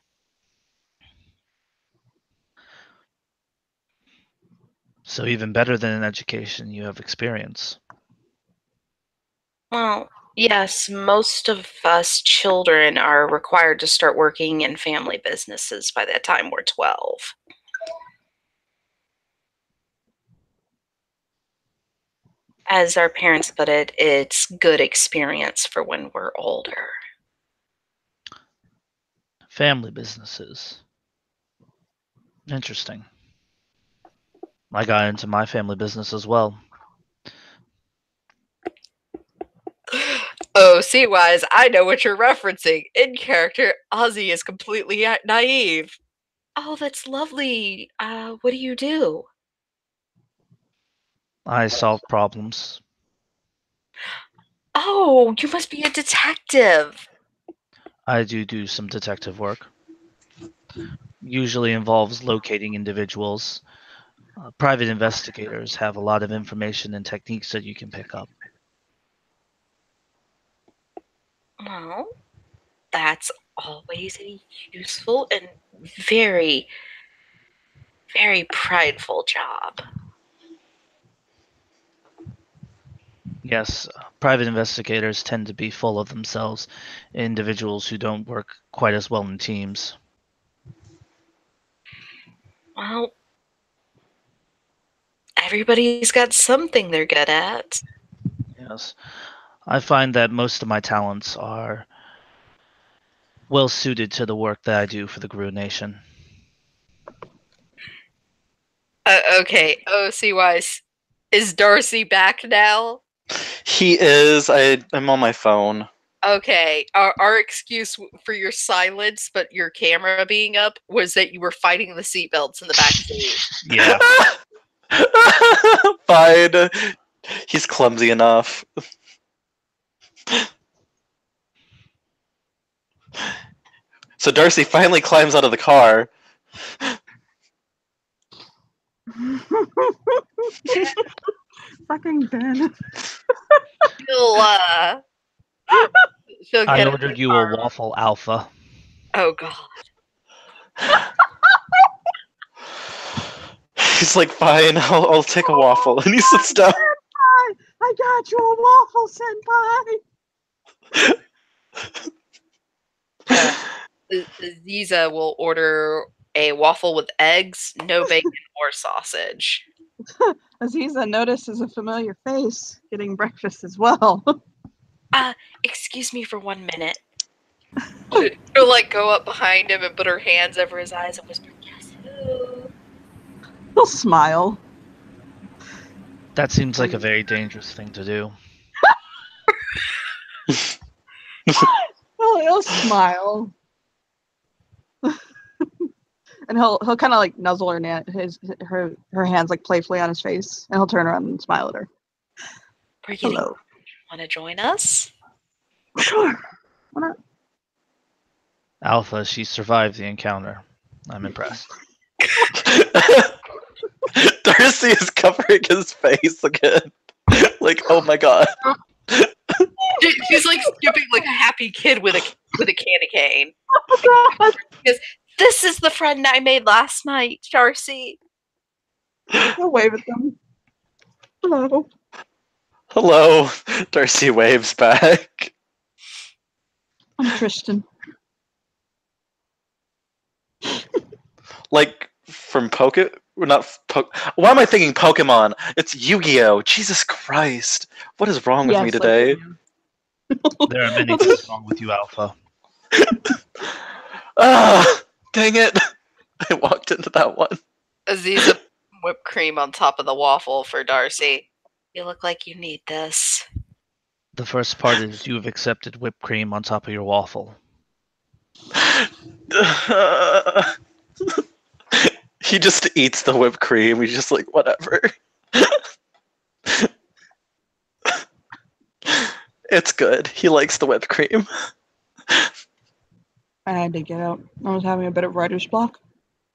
So even better than an education, you have experience. Well, Yes, most of us children are required to start working in family businesses by the time we're 12. As our parents put it, it's good experience for when we're older. Family businesses. Interesting. I got into my family business as well. Oh, see-wise, I know what you're referencing. In character, Ozzy is completely naive. Oh, that's lovely. What do you do? I solve problems. Oh, you must be a detective. I do some detective work. Usually involves locating individuals. Private investigators have a lot of information and techniques that you can pick up. Well, that's always a useful and very, very prideful job. Yes, private investigators tend to be full of themselves, individuals who don't work quite as well in teams. Well, everybody's got something they're good at. Yes, I find that most of my talents are well suited to the work that I do for the Gru Nation. Okay, OC-wise, is Darcy back now? He is. I'm on my phone. Okay, our excuse for your silence, but your camera being up, was that you were fighting the seatbelts in the back seat. Yeah, Fine. He's clumsy enough. So Darcy finally climbs out of the car. Fucking Ben. She'll she'll I get ordered you a waffle alpha. Oh god. He's like, fine, I'll take a waffle. And he sits down. Senpai! I got you a waffle, Senpai! Ziza will order a waffle with eggs, no bacon or sausage. Aziza notices a familiar face getting breakfast as well. Excuse me for 1 minute. She'll like go up behind him and put her hands over his eyes and whisper, "Guess who?" He'll smile. That seems like a very dangerous thing to do. He'll smile. And he'll kind of like nuzzle her hands like playfully on his face, and he'll turn around and smile at her. We're getting. Hello. Want to join us? Sure. Why not? Alpha, she survived the encounter. I'm impressed. Darcy is covering his face again. Like, oh my god. She's like skipping like a happy kid with a candy cane. Oh god. Because this is the friend I made last night, Darcy. He'll wave at them. Hello. Hello. Darcy waves back. I'm Tristan. Like, from why am I thinking Pokemon? It's Yu-Gi-Oh! Jesus Christ. What is wrong with me today? There are many things wrong with you, Alpha. Ah, dang it. I walked into that one. Aziza whipped cream on top of the waffle for Darcy. You look like you need this. The first part is you have accepted whipped cream on top of your waffle. He just eats the whipped cream. He's just like, whatever. It's good. He likes the whipped cream. I had to get out. I was having a bit of writer's block.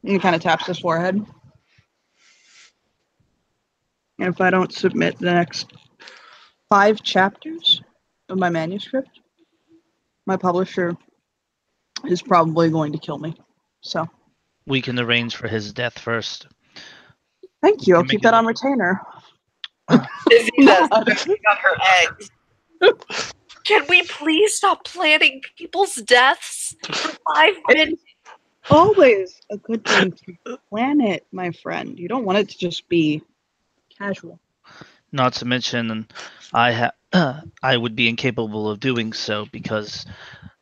And he kind of taps his forehead. And if I don't submit the next 5 chapters of my manuscript, my publisher is probably going to kill me. So, We can arrange for his death first. thank you. I'll Can keep make that it- on retainer. Aziza got her eggs. Can we please stop planning people's deaths for 5 minutes? Always a good thing to plan it, my friend. You don't want it to just be casual. Not to mention, I would be incapable of doing so because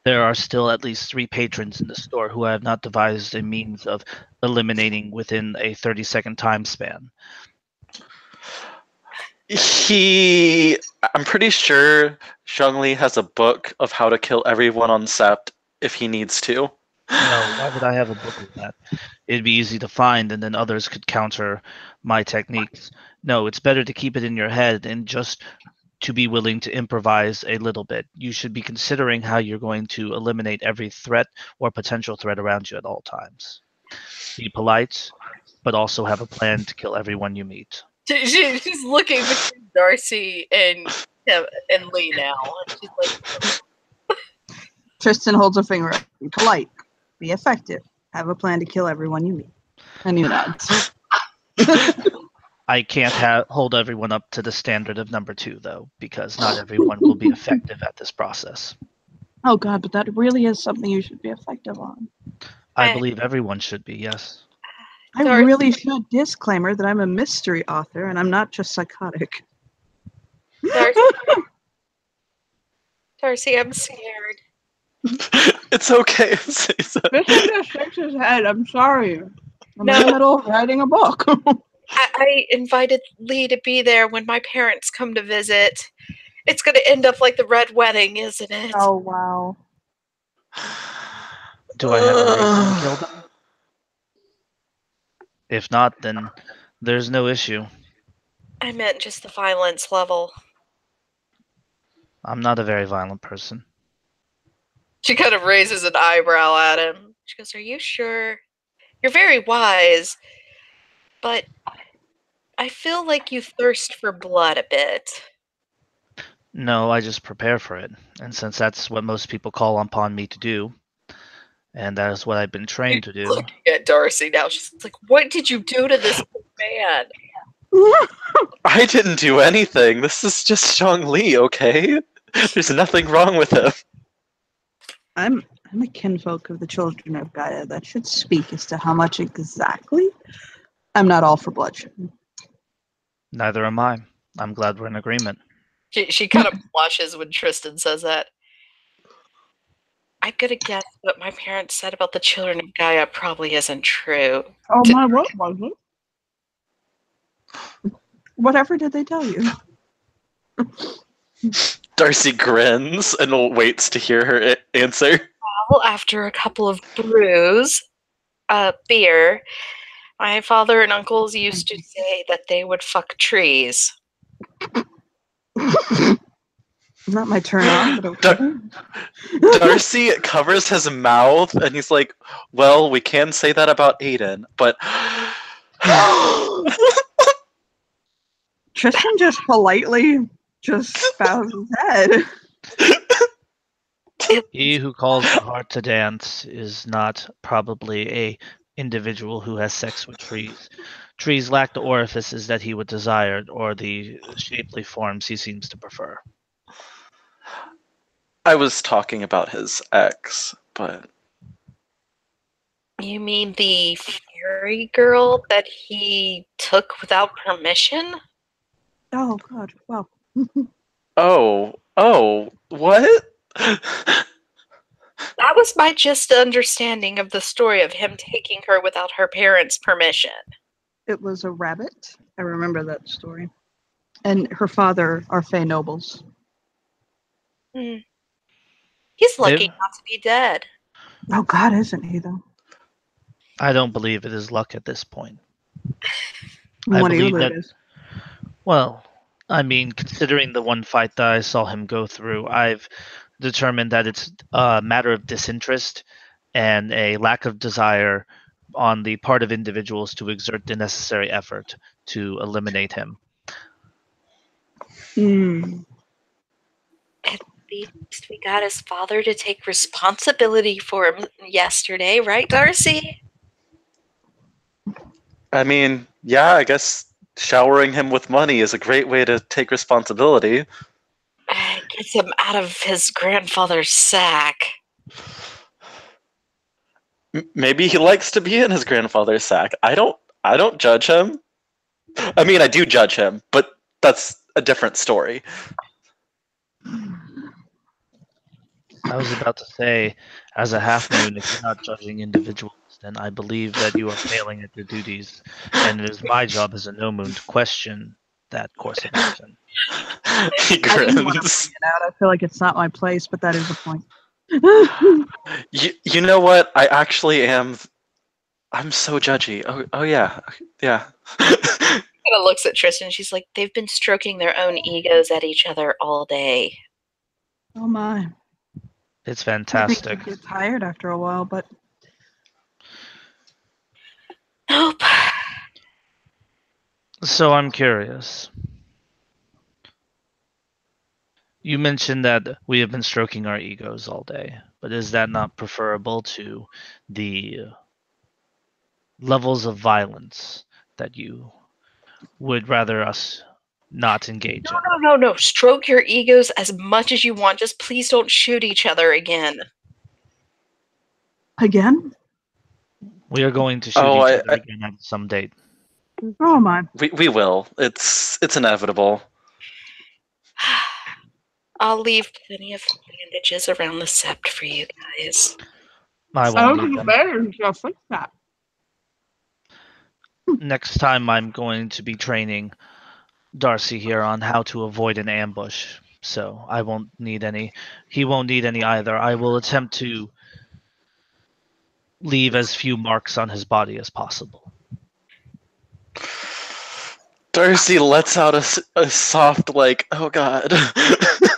there are still at least 3 patrons in the store who I have not devised a means of eliminating within a 30-second time span. I'm pretty sure Zhongli has a book of how to kill everyone on Sept if he needs to. No, why would I have a book of that? It'd be easy to find, and then others could counter my techniques. No, it's better to keep it in your head and just to be willing to improvise a little bit. You should be considering how you're going to eliminate every threat or potential threat around you at all times. Be polite, but also have a plan to kill everyone you meet. She's looking between Darcy and Lee now. And she's like, Tristan holds a finger up. Be polite. Be effective. Have a plan to kill everyone you meet. And he nods. I can't hold everyone up to the standard of number 2, though, because not everyone will be effective at this process. Oh, God, but that really is something you should be effective on. I believe everyone should be, yes. I Darcy. really should disclaimer that I'm a mystery author and I'm not just psychotic. Darcy, I'm scared. It's okay. Tristan just shakes his head. I'm sorry. I'm No. in the middle of writing a book. I invited Lee to be there when my parents come to visit. It's going to end up like the Red Wedding, isn't it? Oh, wow. Do I have a reason to kill them? If not, then there's no issue. I meant just the violence level. I'm not a very violent person. She kind of raises an eyebrow at him. She goes, "Are you sure? You're very wise, but I feel like you thirst for blood a bit." No, I just prepare for it. And since that's what most people call upon me to do, and that is what I've been trained to do, Looking at Darcy now, she's like, "What did you do to this man?" I didn't do anything. This is just Zhongli, okay? There's nothing wrong with him. I'm a kinfolk of the children of Gaia. That should speak as to how much exactly I'm not all for bloodshed. neither am I. I'm glad we're in agreement. She kind of blushes when Tristan says that. I'm gonna guess what my parents said about the children of Gaia probably isn't true. Oh my, what was it? Whatever did they tell you? Darcy grins and waits to hear her answer. Well, after a couple of brews, beer, my father and uncles used to say that they would fuck trees. Not my turn on, but okay. Darcy covers his mouth and he's like, well, we can say that about Aiden, but... Tristan just politely just bows his head. He who calls the heart to dance is not probably a individual who has sex with trees. Trees lack the orifices that he would desire, or the shapely forms he seems to prefer. I was talking about his ex, but... You mean the fairy girl that he took without permission? Oh God! Wow. Oh, what? That was my just understanding of the story of him taking her without her parents' permission. It was a rabbit. I remember that story. And her father are Fey nobles. He's lucky If- not to be dead. Oh God, isn't he though? I don't believe it is luck at this point. I What do you believe that- lose? Well, I mean, considering the one fight that I saw him go through, I've determined that it's a matter of disinterest and a lack of desire on the part of individuals to exert the necessary effort to eliminate him. At least we got his father to take responsibility for him yesterday, right, Darcy? I mean, yeah, I guess showering him with money is a great way to take responsibility. I gets him out of his grandfather's sack. Maybe he likes to be in his grandfather's sack. I don't judge him. I mean, I do judge him, but that's a different story. I was about to say, as a half moon, if you're not judging individuals, then I believe that you are failing at your duties, and it is my job as a no moon to question that course of action. He I didn't want to grins. bring it out. I feel like it's not my place, but that is the point. You know what? I actually am. I'm so judgy. Oh yeah. Kind of looks at Tristan. She's like, they've been stroking their own egos at each other all day. Oh my. It's I think fantastic. you get tired after a while, but Nope. So I'm curious. You mentioned that we have been stroking our egos all day, but is that not preferable to the levels of violence that you would rather us not engage in? No. Stroke your egos as much as you want. Just please don't shoot each other again. again? We are going to shoot Oh, each other again at some date. Oh my. we will. It's inevitable. I'll leave plenty of bandages around the sept for you guys. I won't need them. better just like that. Next time I'm going to be training Darcy here on how to avoid an ambush, so I won't need any. He won't need any either. I will attempt to leave as few marks on his body as possible. Darcy lets out a soft, like, oh god. I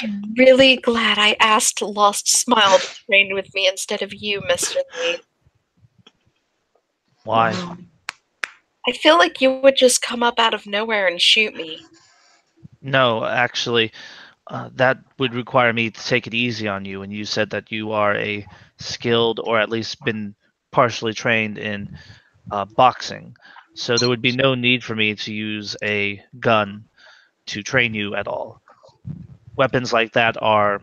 am really glad I asked Lost Smile to train with me instead of you, Mr. Lee. Why? I feel like you would just come up out of nowhere and shoot me. No, actually, that would require me to take it easy on you, and you said that you are a skilled, or at least been partially trained in boxing. So there would be no need for me to use a gun to train you at all. Weapons like that are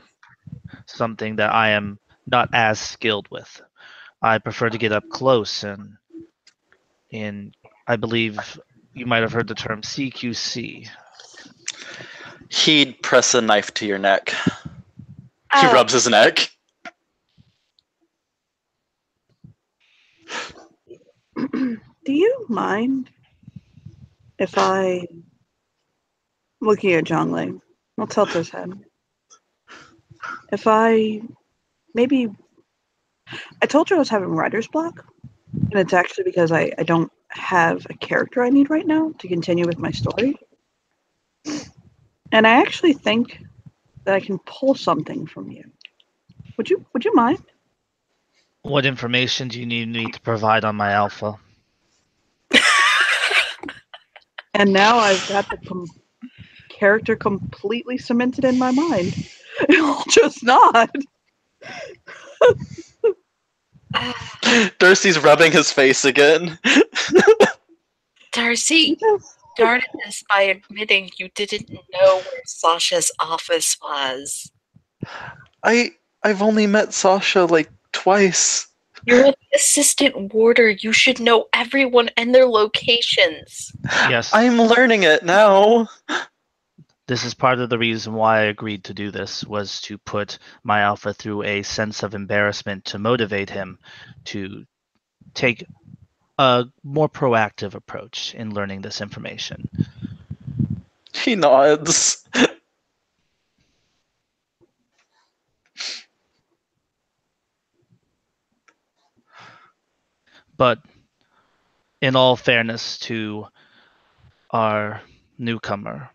something that I am not as skilled with. I prefer to get up close and I believe you might have heard the term CQC. He'd press a knife to your neck. He Oh. rubs his neck. Do you mind if I, looking at Zhongli, I'll tilt his head. If I told you I was having writer's block, and it's actually because I don't have a character I need right now to continue with my story. And I actually think that I can pull something from you. Would you mind? What information do you need me to provide on my alpha? And now I've got the character completely cemented in my mind. I'll just nod. Darcy's rubbing his face again. Darcy started this by admitting you didn't know where Sasha's office was. I've only met Sasha like twice. You're the assistant warder. You should know everyone and their locations. Yes, I'm learning it now. this is part of the reason why I agreed to do this, was to put my alpha through a sense of embarrassment to motivate him to take a more proactive approach in learning this information. He nods. But in all fairness to our newcomer,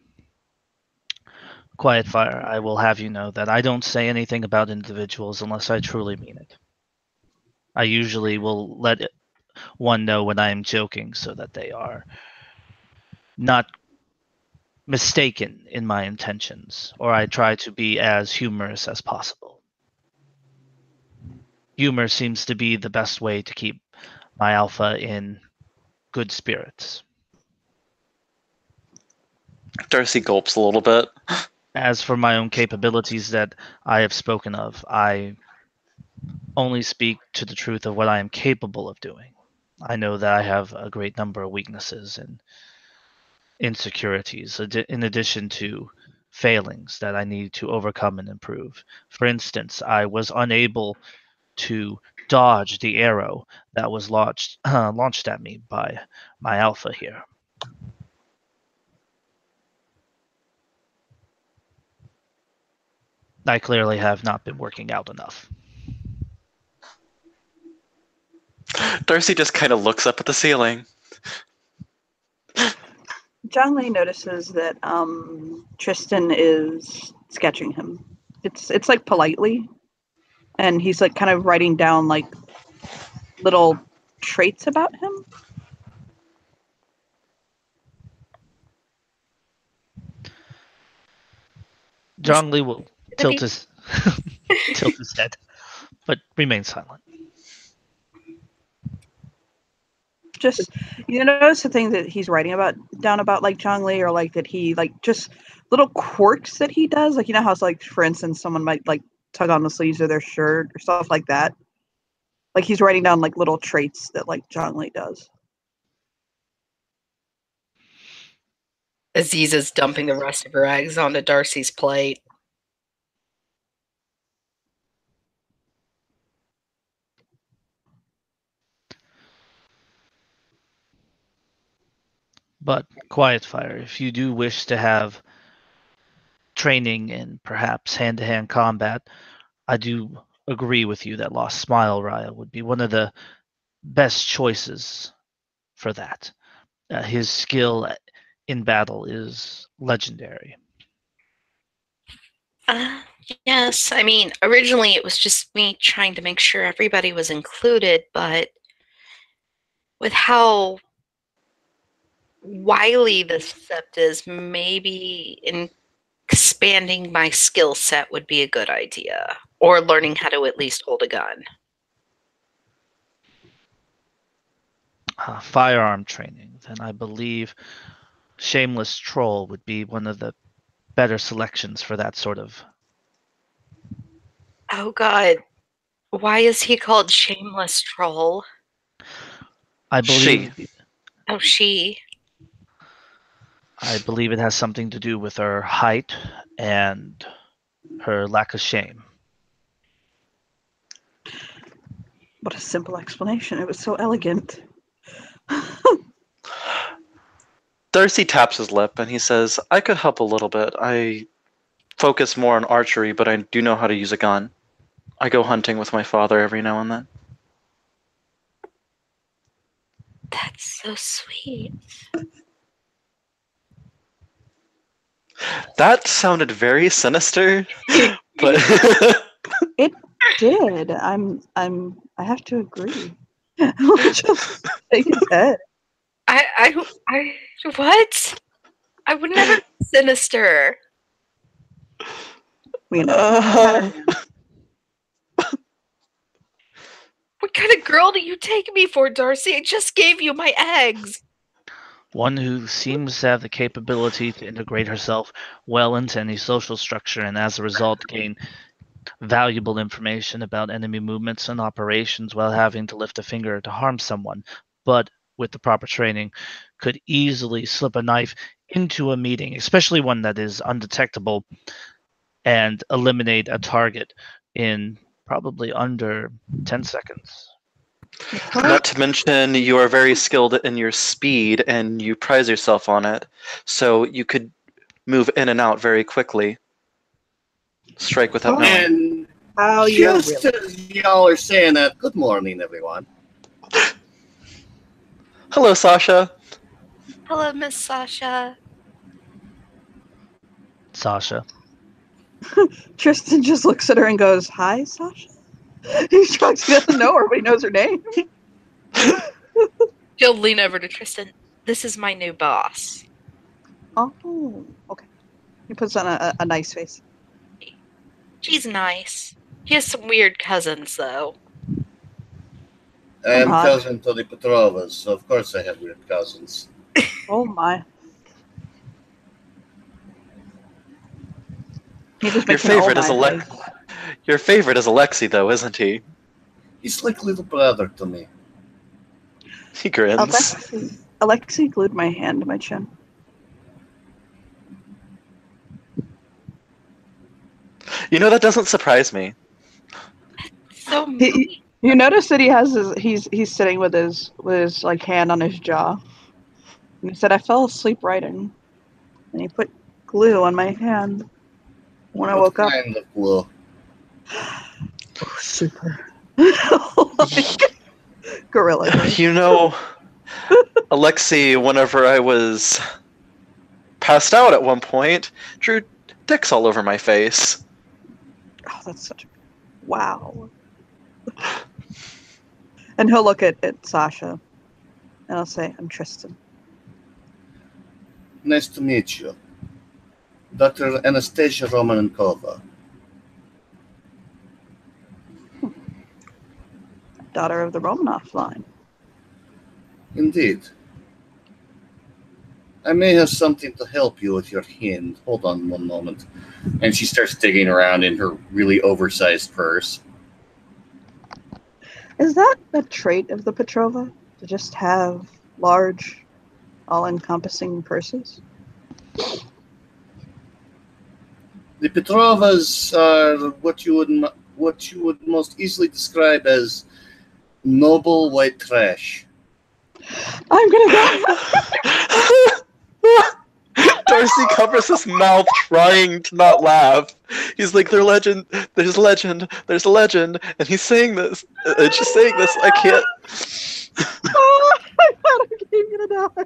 Quietfire, I will have you know that I don't say anything about individuals unless I truly mean it. I usually will let one know when I am joking so that they are not mistaken in my intentions, or I try to be as humorous as possible. Humor seems to be the best way to keep my alpha in good spirits. Darcy gulps a little bit. As for my own capabilities that I have spoken of, I only speak to the truth of what I am capable of doing. I know that I have a great number of weaknesses and insecurities, in addition to failings that I need to overcome and improve. For instance, I was unable to dodge the arrow that was launched at me by my alpha here. I clearly have not been working out enough. Darcy just kind of looks up at the ceiling. Zhongli notices that Tristan is sketching him. It's like politely, and he's like kind of writing down like little traits about him. Zhongli will tilt his head, but remain silent. Just you notice the thing that he's writing down about like Zhongli, or like that he like just little quirks that he does, like how it's like, for instance, someone might like tug on the sleeves of their shirt or stuff like that. Like he's writing down like little traits that like Zhongli does. Aziza's dumping the rest of her eggs onto Darcy's plate. But Quietfire, if you do wish to have training in perhaps hand-to-hand combat, I do agree with you that Lost Smile Raya would be one of the best choices for that. His skill in battle is legendary. Yes, I mean, originally it was just me trying to make sure everybody was included, but with how wily the sept is, maybe expanding my skill set would be a good idea, or learning how to at least hold a gun. Firearm training, then I believe Shameless Troll would be one of the better selections for that sort of. Oh god, why is he called Shameless Troll? I believe. She. I believe it has something to do with her height and her lack of shame. What a simple explanation. It was so elegant. Darcy taps his lip and he says, I could help a little bit. I focus more on archery, but I do know how to use a gun. I go hunting with my father every now and then. That's so sweet. That sounded very sinister, but It did. I have to agree. Just shake his head. I what? I would never be sinister. We know. What kind of girl do you take me for, Darcy? I just gave you my eggs. One who seems to have the capability to integrate herself well into any social structure and as a result gain valuable information about enemy movements and operations while having to lift a finger to harm someone, but with the proper training could easily slip a knife into a meeting, especially one that is undetectable, and eliminate a target in probably under 10 seconds. Not to mention, you are very skilled in your speed and you prize yourself on it, so you could move in and out very quickly. Strike without knowing. And just as y'all are saying that, good morning, everyone. Hello, Sasha. Hello, Miss Sasha. Sasha. Tristan just looks at her and goes, "Hi, Sasha." He doesn't know her, but he knows her name. She'll lean over to Tristan. This is my new boss. Oh, okay. He puts on a nice face. She's nice. He has some weird cousins, though. I am cousin to the Petrovas, so of course I have weird cousins. Oh my. He just Your makes an old favorite is man face. Your favorite is Alexei, though, isn't he? He's like little brother to me. He grins. Alexei glued my hand to my chin. You know, that doesn't surprise me. So You notice that he has he's sitting with his like hand on his jaw. And he said, "I fell asleep writing." And he put glue on my hand when I woke up. What kind of glue? Oh, super. Like, gorilla glue. You know, Alexei, whenever I was passed out at one point, drew dicks all over my face. Oh, that's such a wow. And he'll look at Sasha and I'll say, "I'm Tristan." Nice to meet you. Dr. Anastasia Romanenkova. Daughter of the Romanov line. Indeed. I may have something to help you with your hand. Hold on one moment. And she starts digging around in her really oversized purse. Is that a trait of the Petrova? To just have large, all-encompassing purses? The Petrovas are what you would most easily describe as noble white trash. I'm gonna die. Darcy covers his mouth, trying to not laugh. He's like, "There's legend, there's a legend," and he's saying this. Just saying this, I can't. Oh, I thought I'm gonna die.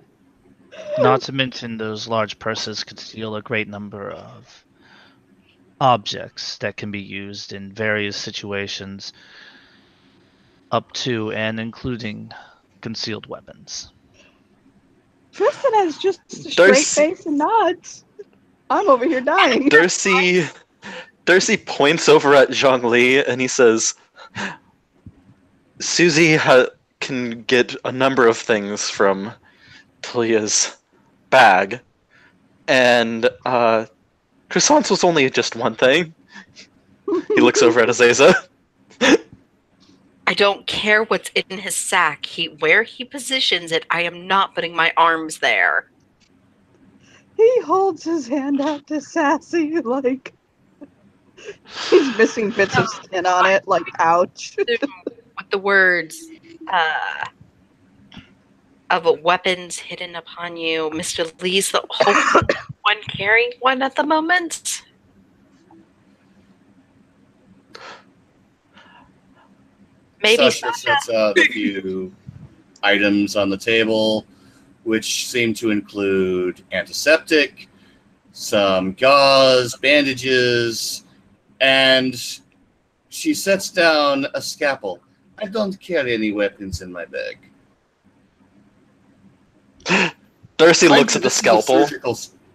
Not to mention those large purses conceal a great number of objects that can be used in various situations, up to and including concealed weapons. Tristan has just a straight Darcy- face and nods. I'm over here dying. Darcy points over at Zhongli and he says, "Susie can get a number of things from Talia's bag, and croissants was only just one thing." He looks over at Azaza. I don't care what's in his sack. Where he positions it, I am not putting my arms there. He holds his hand out to Sassy like he's missing bits of skin on it, like ouch. With the words of weapons hidden upon you. Mr. Lee's the only one carrying one at the moment. Maybe Sasha sets out a few items on the table, which seem to include antiseptic, some gauze, bandages, and she sets down a scalpel. I don't carry any weapons in my bag. Darcy looks at the This is a scalpel.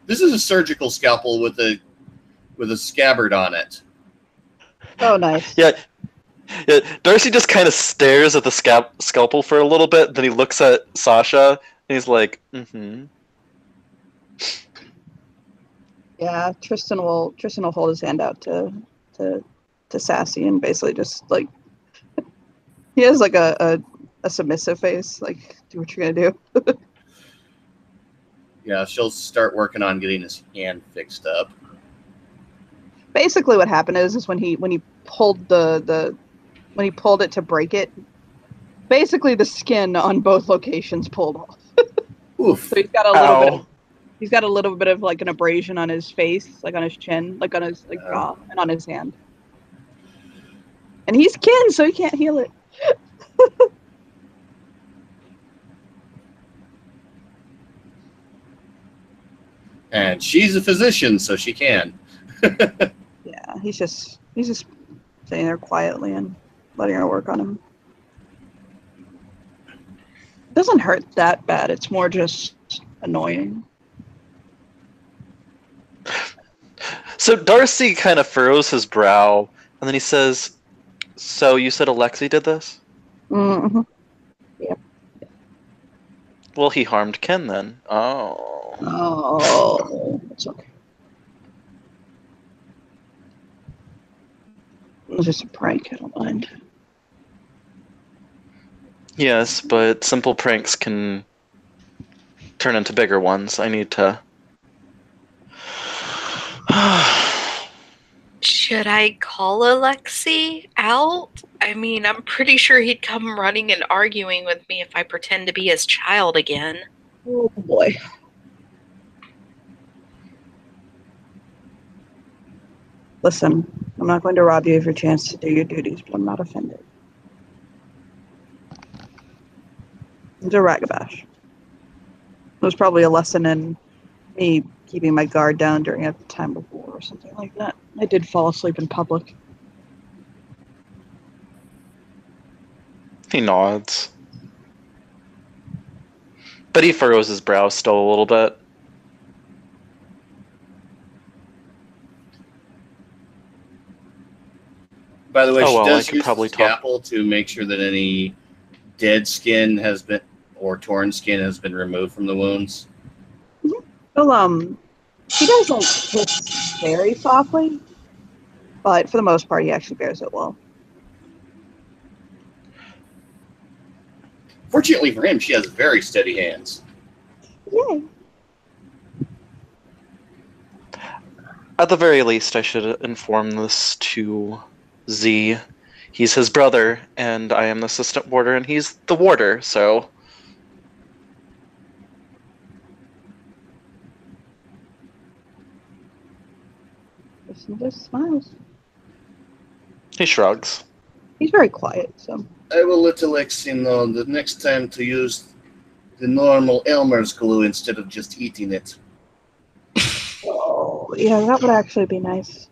This is a surgical scalpel with a scabbard on it. Oh, nice. Yeah, Darcy just kind of stares at the scalpel for a little bit, then he looks at Sasha, and he's like, "Mm-hmm." Yeah, Tristan will hold his hand out to Sassy and basically just like he has like a submissive face, like do what you're gonna do. Yeah, she'll start working on getting his hand fixed up. Basically, what happened is when he pulled when he pulled it to break it, basically the skin on both locations pulled off. Oof. So he's got a little bit of like an abrasion on his face, like on his chin, like on his jaw, and on his hand. And he's kin, so he can't heal it. And she's a physician, so she can. Yeah, he's just sitting there quietly and letting her work on him. It doesn't hurt that bad. It's more just annoying. So Darcy kind of furrows his brow, and then he says, "So you said Alexei did this? Mm-hmm. Well, he harmed Ken then." Oh. Oh, it's okay. It was just a prank, I don't mind. Yes, but simple pranks can turn into bigger ones. I need to. Should I call Alexi out? I mean, I'm pretty sure he'd come running and arguing with me if I pretend to be his child again. Oh boy. Listen, I'm not going to rob you of your chance to do your duties, but I'm not offended. It's a ragabash. It was probably a lesson in me keeping my guard down during a time of war or something like that. I did fall asleep in public. He nods. But he furrows his brow still a little bit. By the way, Oh, well, she I does could use probably the scalpel to make sure that any dead skin has been, or torn skin has been removed from the wounds. Well, he does like hiss very softly, but for the most part, he actually bears it well. Fortunately for him, she has very steady hands. Yay! At the very least, I should inform this to Z. He's his brother, and I am the assistant warder, and he's the warder, so... Listen, just smiles. He shrugs. He's very quiet, so. I will let Alexi know the next time to use the normal Elmer's glue instead of just eating it. Oh, yeah, that would actually be nice.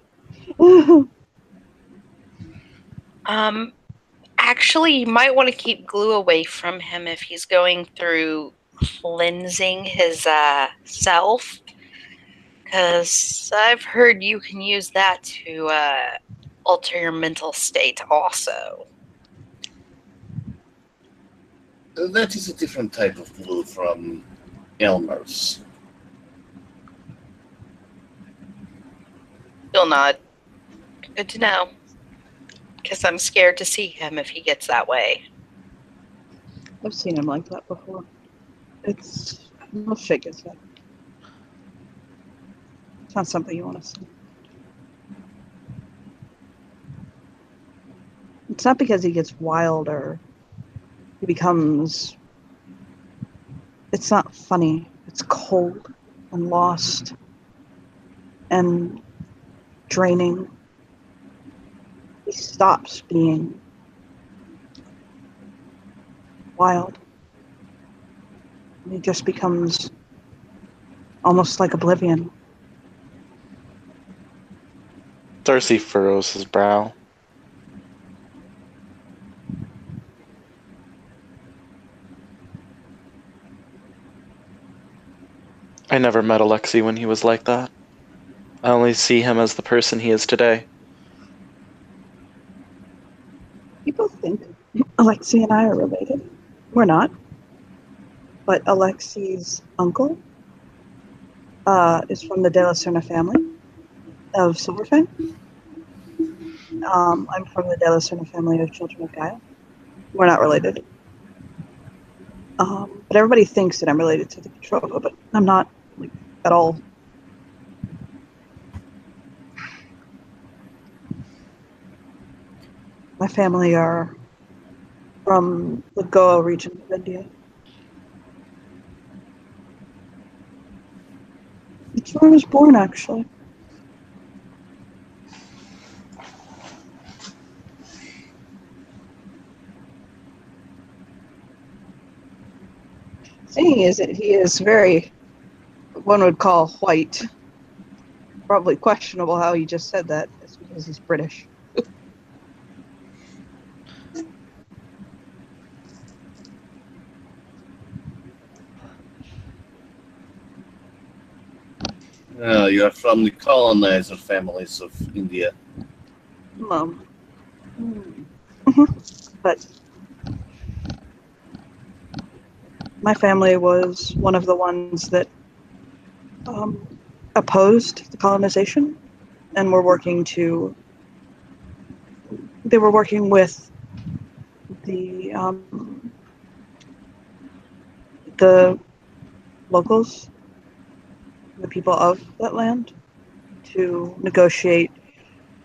Actually, you might want to keep glue away from him if he's going through cleansing his self. Because I've heard you can use that to alter your mental state also. That is a different type of glue from Elmer's. You'll nod. Good to know. Because I'm scared to see him if he gets that way. I've seen him like that before. It's. He'll shake his head. It's not something you want to see. It's not because he gets wild or he becomes. It's not funny. It's cold and lost and draining. He stops being wild. And he just becomes almost like oblivion. Darcy furrows his brow. I never met Alexi when he was like that. I only see him as the person he is today. People think Alexi and I are related. We're not. But Alexi's uncle is from the De La Serna family of Silverfang. I'm from the De La Serna family of Children of Gaia. We're not related. But everybody thinks that I'm related to the Petrova, but I'm not, like, at all. My family are from the Goa region of India. It's where I was born, actually. Thing is that he is very, one would call white. Probably questionable how he just said that. It's because he's British. You are from the colonizer families of India. But my family was one of the ones that opposed the colonization and were working to they were working with the locals, the people of that land, to negotiate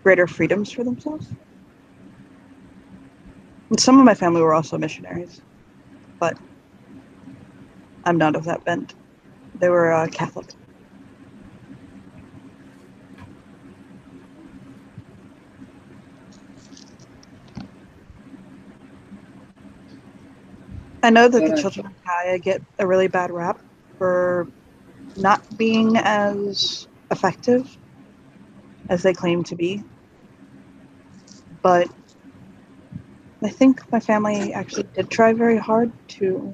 greater freedoms for themselves. And some of my family were also missionaries, but I'm not of that bent. They were Catholic. I know that the children of Kaya get a really bad rap for not being as effective as they claim to be. But I think my family actually did try very hard to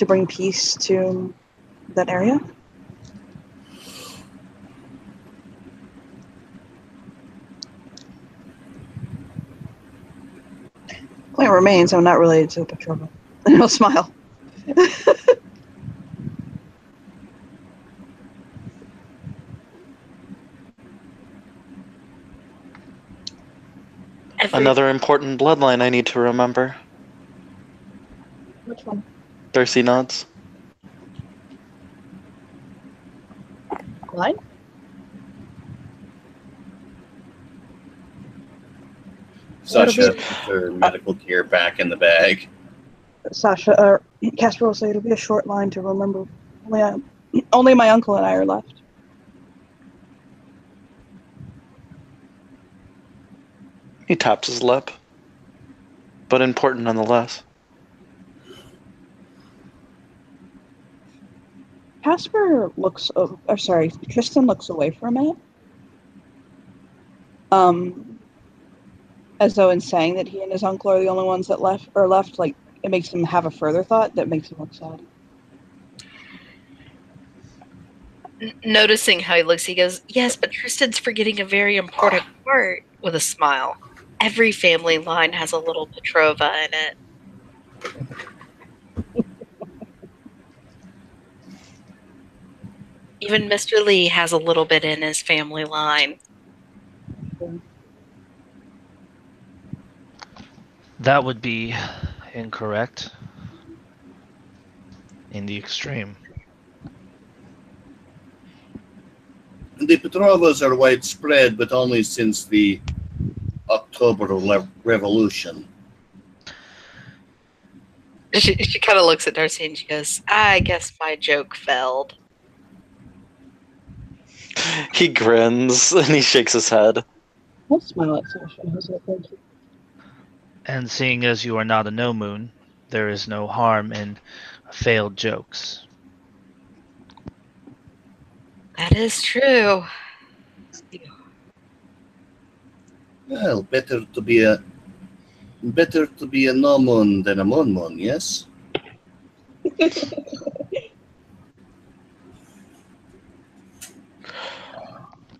bring peace to that area. Point remains, I'm not related to the Petrova. And he'll smile. Another important bloodline I need to remember. Which one? Darcy nods. Line? Sasha puts her medical gear back in the bag. Sasha, Casper will say it'll be a short line to remember. Only my uncle and I are left. He taps his lip. But important nonetheless. Casper looks, Tristan looks away for a minute. As though in saying that he and his uncle are the only ones that left, like, it makes him have a further thought that makes him look sad. Noticing how he looks, he goes, "Yes, but Tristan's forgetting a very important part," with a smile. Every family line has a little Petrova in it. Even Mr. Lee has a little bit in his family line. That would be incorrect in the extreme. The Petrovas are widespread, but only since the October Revolution. She kind of looks at Darcy and she goes, "I guess my joke failed." He grins and he shakes his head. I'll smile at Sasha. How's that, thank you? And seeing as you are not a no moon, there is no harm in failed jokes. That is true. Well, better to be a no moon than a moon, yes?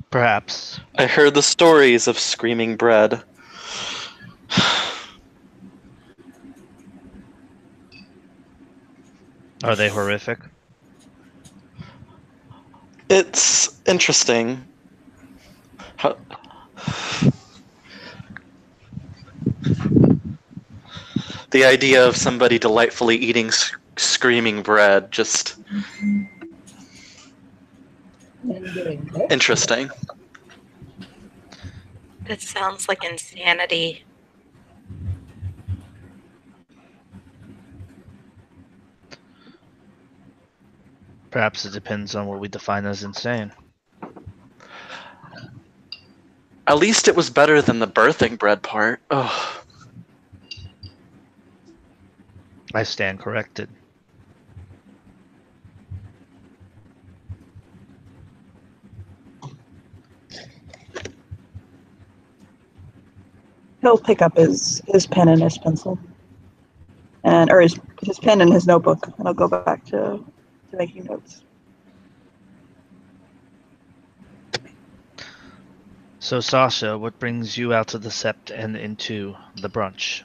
Perhaps. I heard the stories of screaming bread. Are they horrific? It's interesting. The idea of somebody delightfully eating screaming bread, just interesting. That sounds like insanity. Perhaps it depends on what we define as insane. At least it was better than the birthing bread part. Oh. I stand corrected. He'll pick up his pen and his pencil, or his pen and his notebook, and I'll go back to making notes. So, Sasha, what brings you out to the Sept and into the brunch?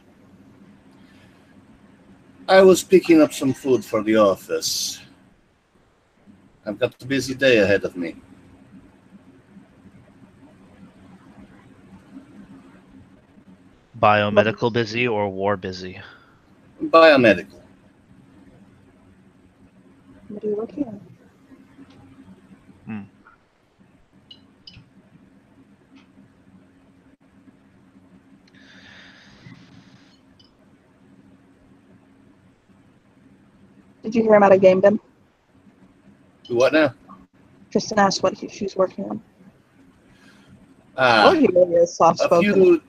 I was picking up some food for the office. I've got a busy day ahead of me. Biomedical busy or war busy? Biomedical. What are you looking at? Did you hear him at a game, Ben? What now? Tristan asked what she's working on. Ah, Oh, he really is soft-spoken.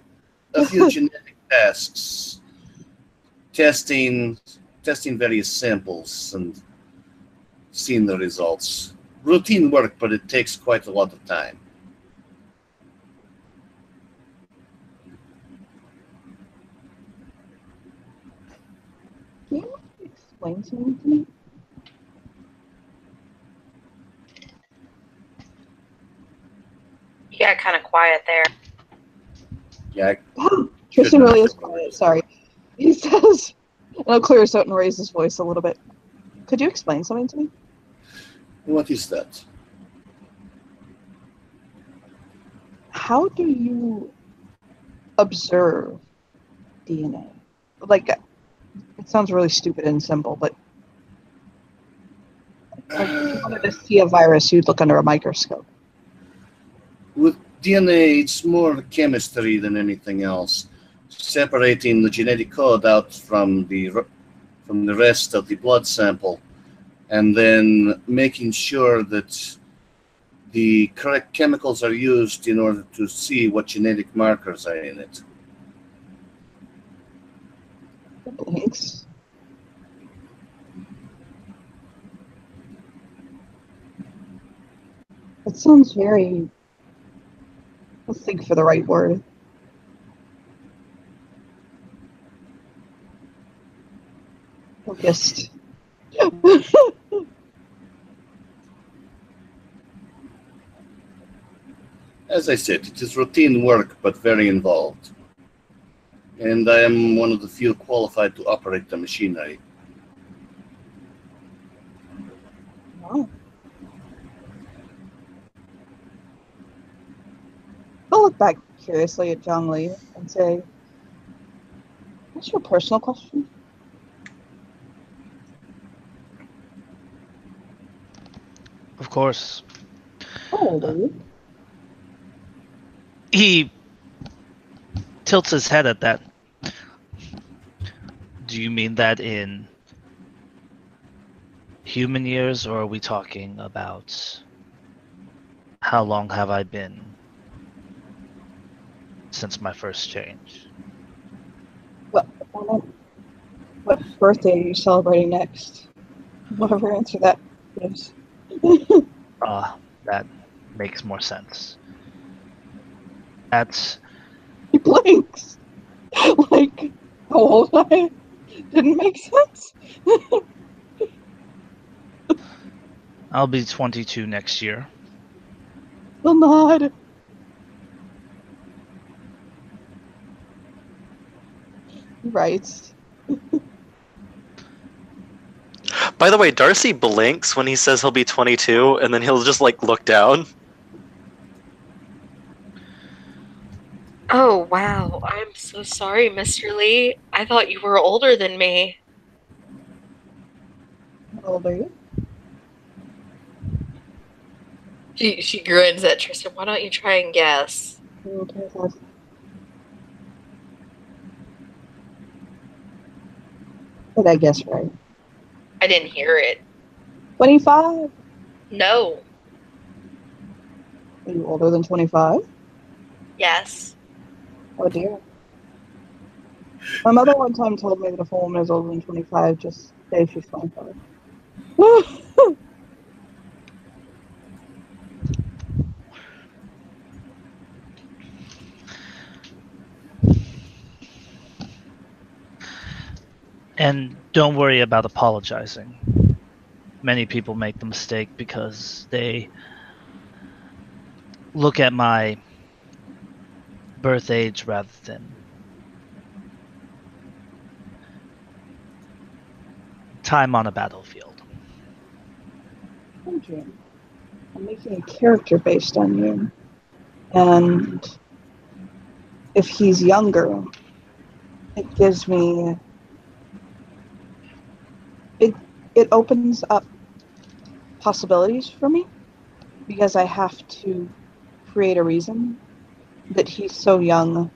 a few genetic tasks. Testing various samples and seeing the results. Routine work, but it takes quite a lot of time. Can you explain something to me? You got kind of quiet there. Yeah, Tristan really is quiet, sorry. He says, and I'll clear his throat and raise his voice a little bit. Could you explain something to me? what is that? How do you observe DNA? Like, it sounds really stupid and simple, but like, if you wanted to see a virus, you'd look under a microscope. With DNA, it's more chemistry than anything else. Separating the genetic code out from the rest of the blood sample, and then making sure that the correct chemicals are used in order to see what genetic markers are in it. Thanks. It sounds very... Let's think for the right word. Focused. As I said, it is routine work, but very involved. And I am one of the few qualified to operate the machinery. Wow. I'll look back curiously at Zhongli and say, what's your personal question? Of course. How old are you? He tilts his head at that. Do you mean that in human years, or are we talking about how long have I been since my first change? What birthday are you celebrating next? Whatever answer that is. That makes more sense. That's He blinks. Like, how old I didn't make sense. I'll be 22 next year. Will nod. Right. By the way, Darcy blinks when he says he'll be 22, and then he'll just like look down. Oh, wow. I'm so sorry, Mr. Lee. I thought you were older than me. How old are you? She grins at Tristan. Why don't you try and guess? Did I guess right? I didn't hear it. 25? No. Are you older than 25? Yes. Oh dear. My mother one time told me that if a woman is older than 25, just say she's 25. And don't worry about apologizing. Many people make the mistake because they look at my birth age rather than time on a battlefield. I'm making a character based on you. And if he's younger, It gives me it opens up possibilities for me because I have to create a reason that he's so young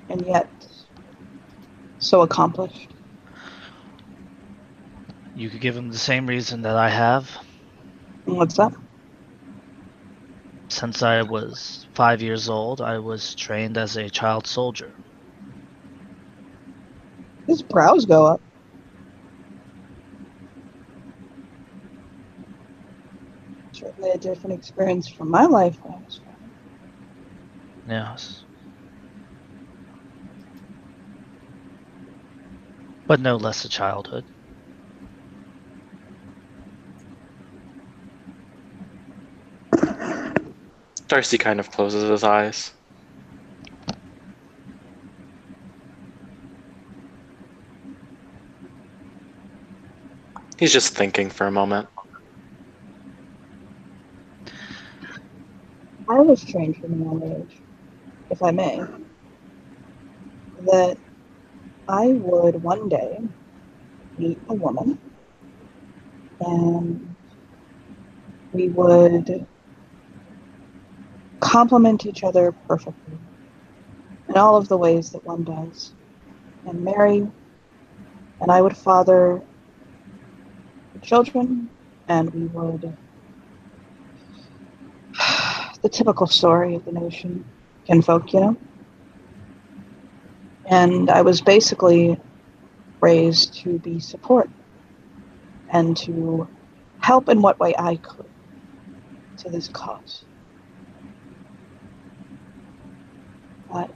and yet so accomplished. You could give him the same reason that I have. And what's that? Since I was 5 years old, I was trained as a child soldier. His brows go up. Certainly a different experience from my life when I was young. Yes. But no less a childhood. Darcy kind of closes his eyes. He's just thinking for a moment. I was trained from a young age, if I may, that I would one day meet a woman and we would complement each other perfectly in all of the ways that one does, and marry, and I would father the children, and we would the typical story of the nation, kinfolk, you know. And I was basically raised to be support and to help in what way I could to this cause. But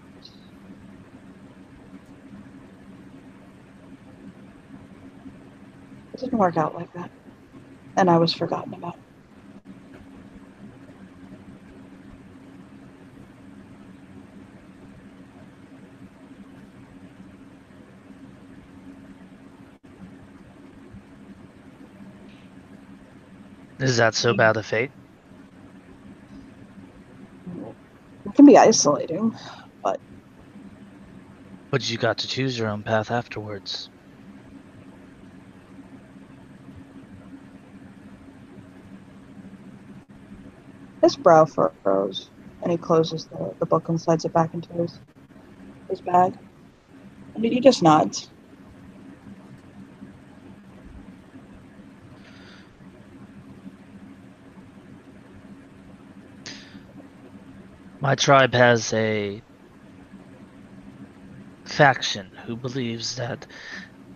it didn't work out like that, and I was forgotten about. Is that so bad a fate? It can be isolating, but But you got to choose your own path afterwards. his brow furrows, and he closes the book and slides it back into his bag. And he just nods. My tribe has a faction who believes that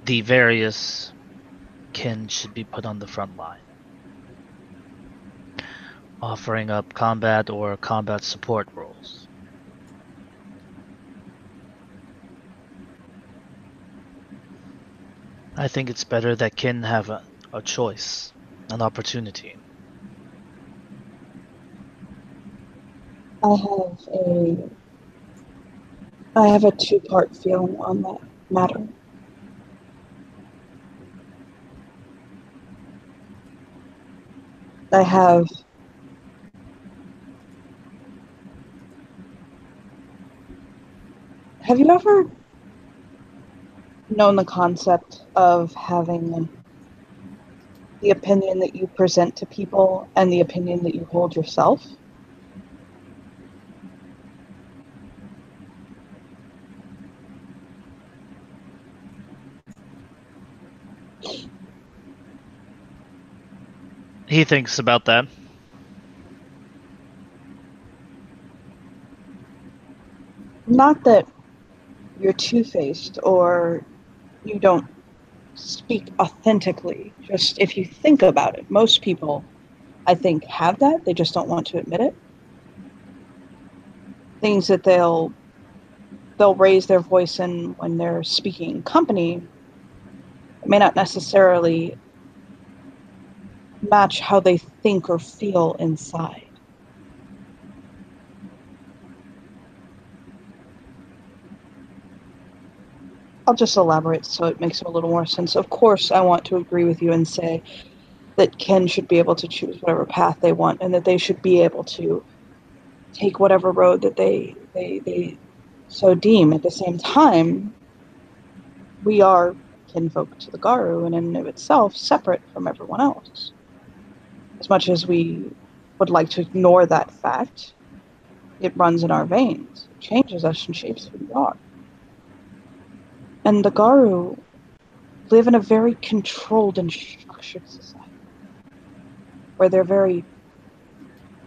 the various kin should be put on the front line, offering up combat or combat support roles. I think it's better that kin have a choice, an opportunity. I have a two-part feeling on that matter. Have you ever known the concept of having the opinion that you present to people and the opinion that you hold yourself? He thinks about that. Not that you're two-faced or you don't speak authentically, just if you think about it. Most people, I think, have that. They just don't want to admit it. Things that they'll raise their voice in when they're speaking in company may not necessarily match how they think or feel inside. I'll just elaborate so it makes a little more sense. Of course, I want to agree with you and say that kin should be able to choose whatever path they want and that they should be able to take whatever road that they so deem. At the same time, we are kinfolk to the Garu and in and of itself separate from everyone else. As much as we would like to ignore that fact, it runs in our veins. It changes us and shapes who we are. And the Garu live in a very controlled and structured society, where their very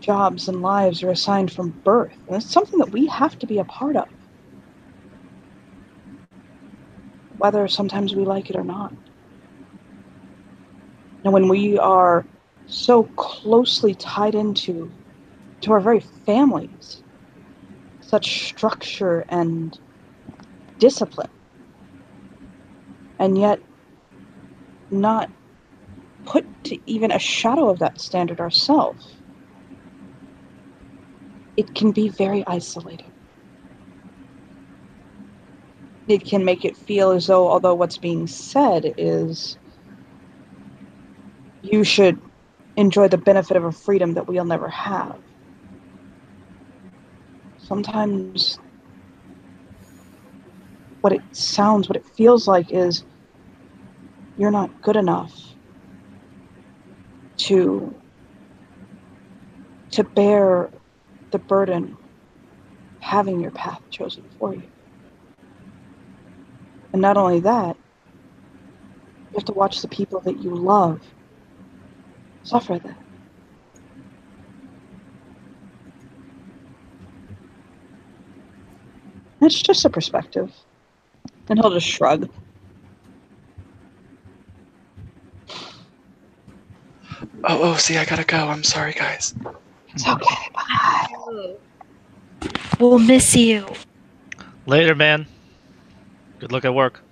jobs and lives are assigned from birth. And it's something that we have to be a part of, whether sometimes we like it or not. And when we are so closely tied into our very families, such structure and discipline, and yet not put to even a shadow of that standard ourselves, it can be very isolating. It can make it feel as though, although what's being said is, you should enjoy the benefit of a freedom that we'll never have. Sometimes what it feels like is, you're not good enough to bear the burden of having your path chosen for you. And not only that, you have to watch the people that you love suffer that. It's just a perspective. And he'll just shrug. Oh, see, I gotta go. I'm sorry, guys. It's okay. Bye. We'll miss you. Later, man. Good luck at work.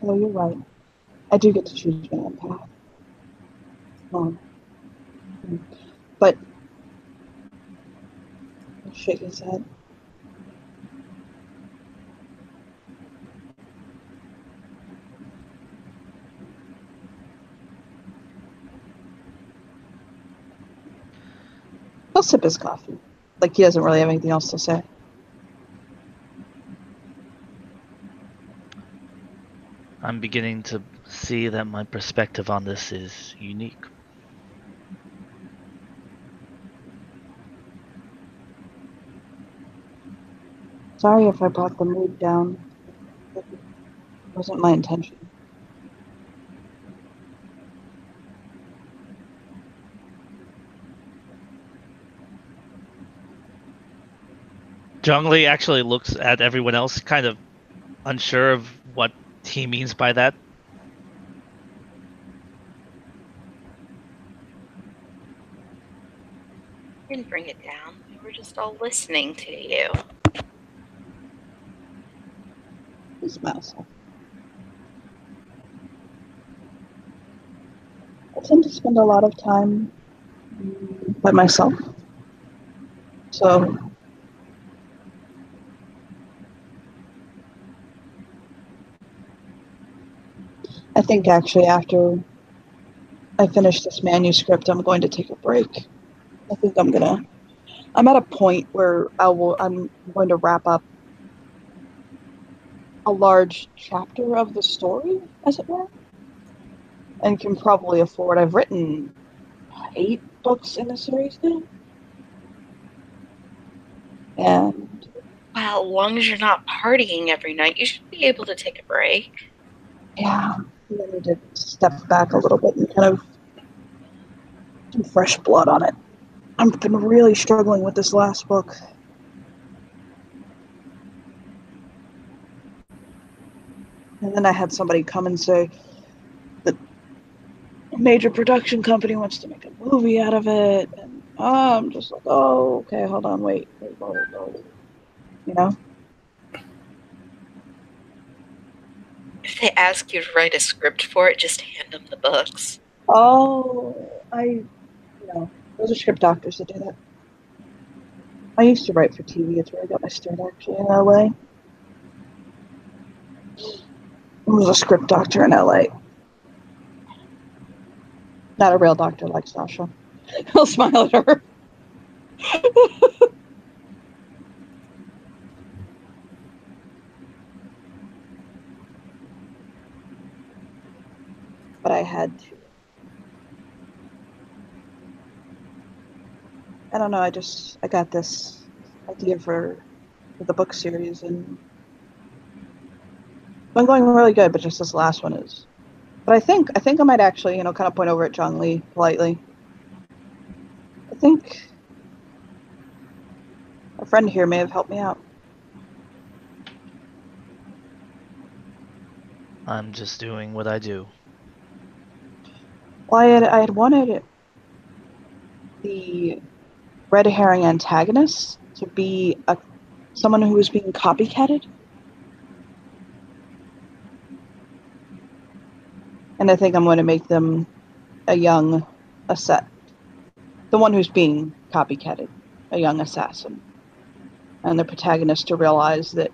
Oh, you're right. I do get to choose my own path. But he'll shake his head. He'll sip his coffee. Like he doesn't really have anything else to say. I'm beginning to see that my perspective on this is unique. Sorry if I brought the mood down. It wasn't my intention. Zhongli actually looks at everyone else, kind of unsure of what he means by that. Didn't bring it down. We were just all listening to you. He smiles. I tend to spend a lot of time by myself. So I think actually after I finish this manuscript, I'm going to take a break. I think I'm at a point where I'm going to wrap up a large chapter of the story, as it were, and can probably afford. I've written 8 books in the series now, and Well, as long as you're not partying every night, you should be able to take a break. yeah, I need to step back a little bit and kind of do fresh blood on it. I've been really struggling with this last book. And then I had somebody come and say that a major production company wants to make a movie out of it. And I'm just like, oh, okay, hold on, wait. You know? If they ask you to write a script for it, just hand them the books. Oh, those are script doctors that do that. I used to write for TV. It's where I got my start actually in LA. I was a script doctor in LA. Not a real doctor like Sasha. He'll smile at her. But I had to. I don't know, I got this idea for the book series, and I'm going really good, but just this last one is. But I think I might actually, kind of point over at Zhongli politely. I think a friend here may have helped me out. I'm just doing what I do. Well, I had wanted the red herring antagonist to be someone who was being copycatted. And I think I'm going to make them a young the one who's being copycatted, a young assassin. And the protagonist to realize that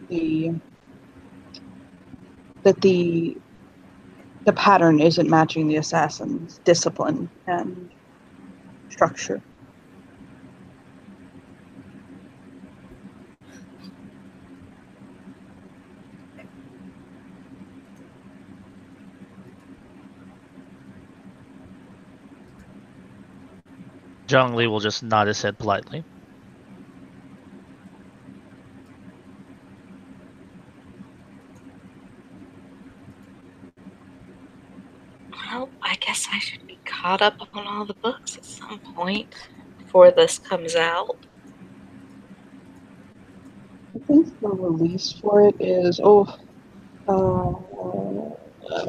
the pattern isn't matching the assassin's discipline and structure. Zhongli will just nod his head politely. Well, I guess I should be caught up on all the books at some point before this comes out. I think the release for it is early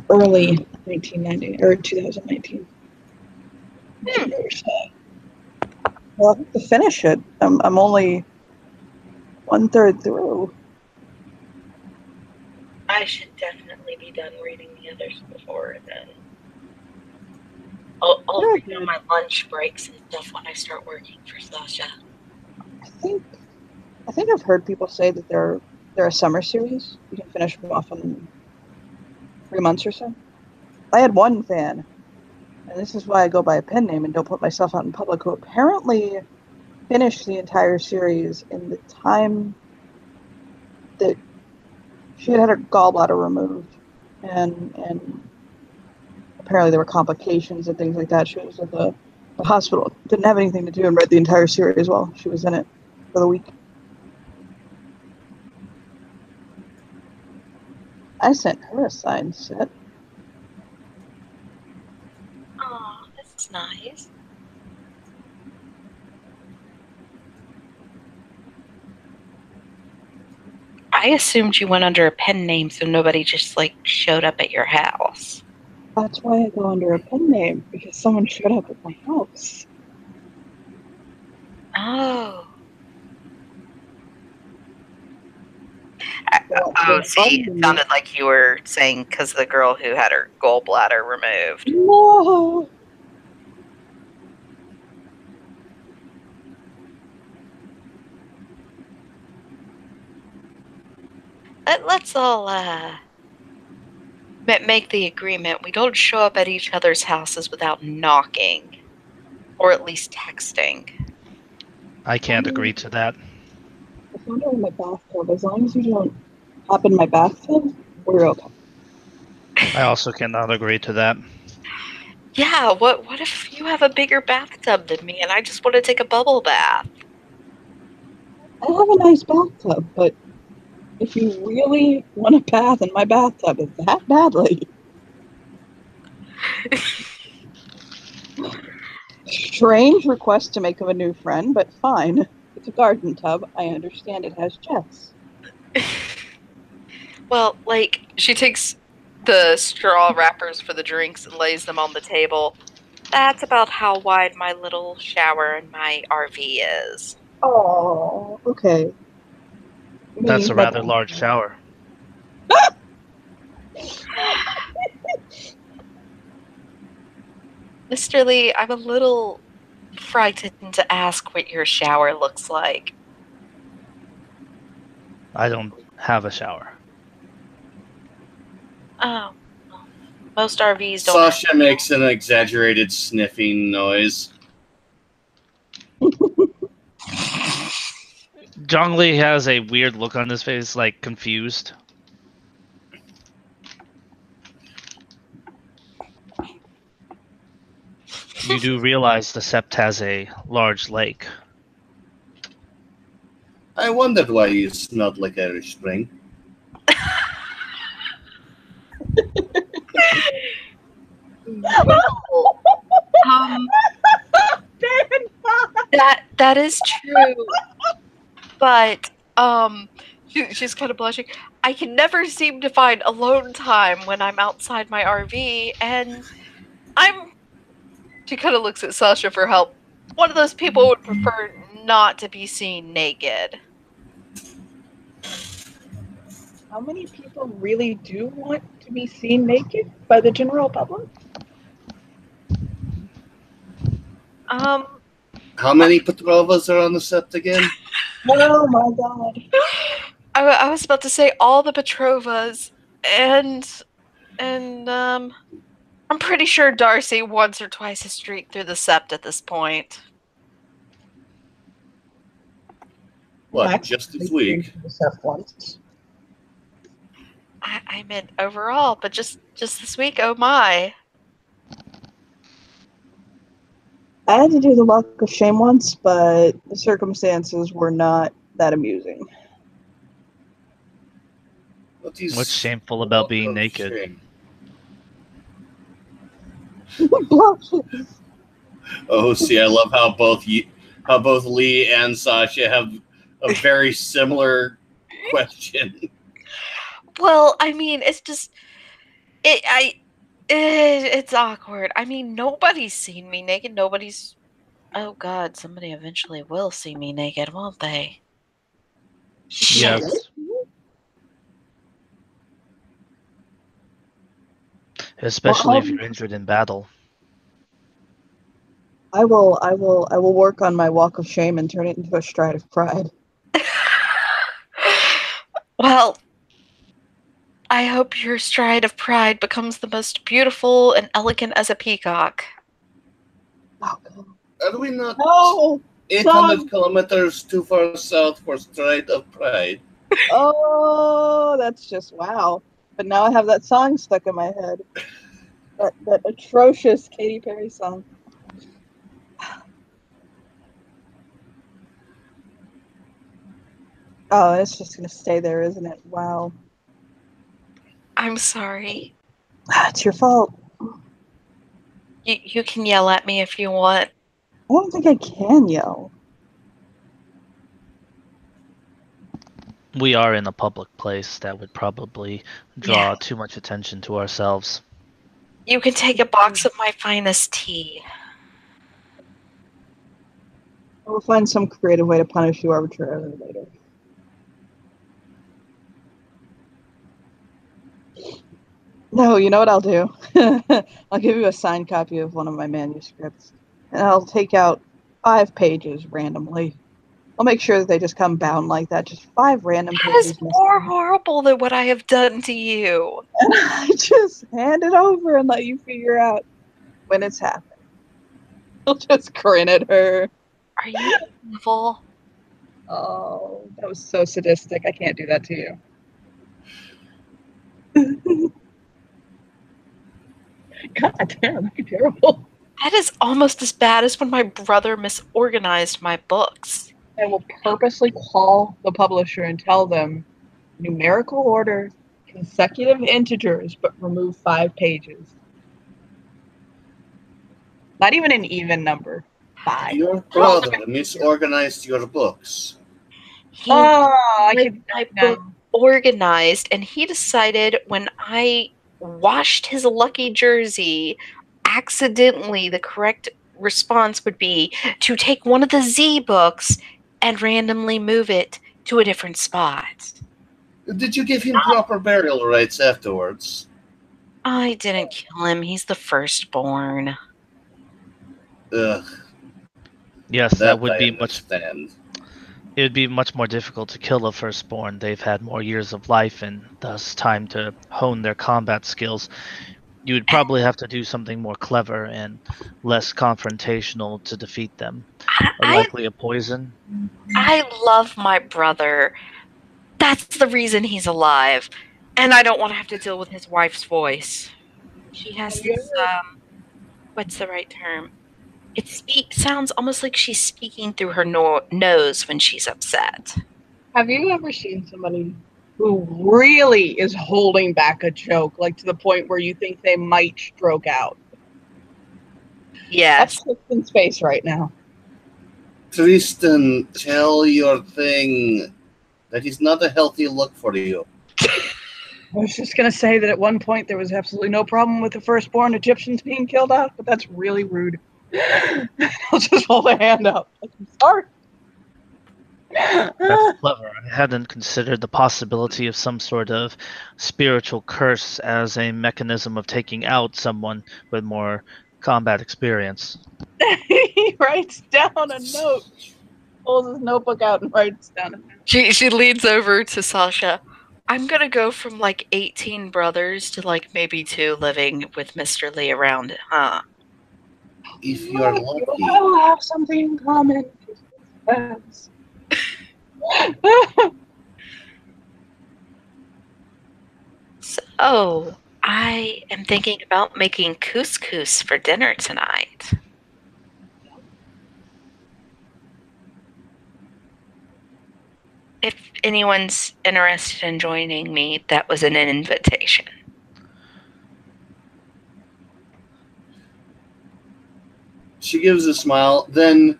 1990 or 2019. 2 years. Well, I have to finish it. I'm only 1/3 through. I should definitely be done reading the others before then. I'll Yeah, read on my lunch breaks and stuff when I start working for Sasha. I think I've heard people say that they're a summer series. You can finish them off in 3 months or so. I had one fan, and this is why I go by a pen name and don't put myself out in public, who apparently finished the entire series in the time that she had her gallbladder removed, and apparently there were complications and things like that. She was at the hospital, didn't have anything to do, and read the entire series while she was in it for the week. I sent her a signed set. Oh, that's nice. I assumed you went under a pen name so nobody just showed up at your house. That's why I go under a pen name, because someone showed up at my house. Oh. Oh, see, it sounded like you were saying because the girl who had her gallbladder removed. No. Let's all make the agreement. We don't show up at each other's houses without knocking, or at least texting. I can't agree to that. I found her in my bathtub. As long as you don't hop in my bathtub, we're okay. I also cannot agree to that. Yeah, what if you have a bigger bathtub than me and I just want to take a bubble bath? I have a nice bathtub, but if you really want a bath in my bathtub that badly, strange request to make of a new friend, but fine. It's a garden tub. I understand it has jets. Well, she takes the straw wrappers for the drinks and lays them on the table. That's about how wide my little shower in my RV is. Oh, okay. That's a rather large shower. Mr. Lee, I'm a little frightened to ask what your shower looks like. I don't have a shower. Oh. Most RVs don't. Sasha makes an exaggerated sniffing noise. Zhongli has a weird look on his face, like confused. You do realize the Sept has a large lake. I wondered why you smelled like Irish Spring. That is true. But she's kind of blushing. I can never seem to find alone time when I'm outside my RV, and she kind of looks at Sasha for help. One of those people who would prefer not to be seen naked. How many people really do want to be seen naked by the general public? How many Petrovas are on the Sept again? Oh my god. I was about to say all the Petrovas, and I'm pretty sure Darcy once or twice has streaked through the Sept at this point. What, just this week? Once. I meant overall, but just this week, oh my. I had to do the walk of shame once, but the circumstances were not that amusing. What's shameful about being naked? Shame. Blushes. Oh, see, I love how both Lee and Sasha have a very similar question. Well, I mean, it's just it's awkward. I mean, nobody's seen me naked. Nobody's. Oh God, somebody eventually will see me naked, won't they? Yes. Especially if you're injured in battle. I will work on my walk of shame and turn it into a stride of pride. Well, I hope your stride of pride becomes the most beautiful and elegant as a peacock. Oh, God. Are we not No! 800 kilometers too far south for Stride of Pride? Oh, that's just wow. But now I have that song stuck in my head. That atrocious Katy Perry song. Oh, it's just going to stay there, isn't it? Wow. I'm sorry. It's your fault. You can yell at me if you want. I don't think I can yell. We are in a public place that would probably draw too much attention to ourselves. You can take a box of my finest tea. We'll find some creative way to punish you arbitrarily later. No, you know what I'll do? I'll give you a signed copy of one of my manuscripts, and I'll take out 5 pages randomly. I'll make sure that they just come bound like that, just 5 random That pages. is more horrible than what I have done to you. And I just hand it over and let you figure out when it's happened. I'll just grin at her. Are you evil? Oh, that was so sadistic. I can't do that to you. God damn, you're terrible. That is almost as bad as when my brother misorganized my books. I will purposely call the publisher and tell them numerical order, consecutive integers, but remove 5 pages. Not even an even number. 5. Your brother misorganized your books. He I had can my book organized, and he decided when I washed his lucky jersey, accidentally the correct response would be to take one of the Z books and randomly move it to a different spot. Did you give him proper burial rites afterwards? I didn't kill him. He's the firstborn. Ugh. Yes, that would I be much. understand. It would be much more difficult to kill a firstborn. They've had more years of life and thus time to hone their combat skills. You would probably have to do something more clever and less confrontational to defeat them. Likely a poison. I love my brother. That's the reason he's alive. And I don't want to have to deal with his wife's voice. She has this, what's the right term? It sounds almost like she's speaking through her nose when she's upset. Have you ever seen somebody who really is holding back a joke, like to the point where you think they might stroke out? Yes. That's Tristan's face right now. Tristan, tell your thing. That is not a healthy look for you. I was just going to say that at one point there was absolutely no problem with the firstborn Egyptians being killed off, but that's really rude. I'll just hold a hand up. I'm sorry. That's clever. I hadn't considered the possibility of some sort of spiritual curse as a mechanism of taking out someone with more combat experience. He writes down a note, pulls his notebook out and writes down a note. She leans over to Sasha. I'm going to go from like 18 brothers to like maybe 2 living with Mr. Lee around, huh? If you're lucky. We'll have something in common. So, I am thinking about making couscous for dinner tonight. If anyone's interested in joining me, that was an invitation. She gives a smile, then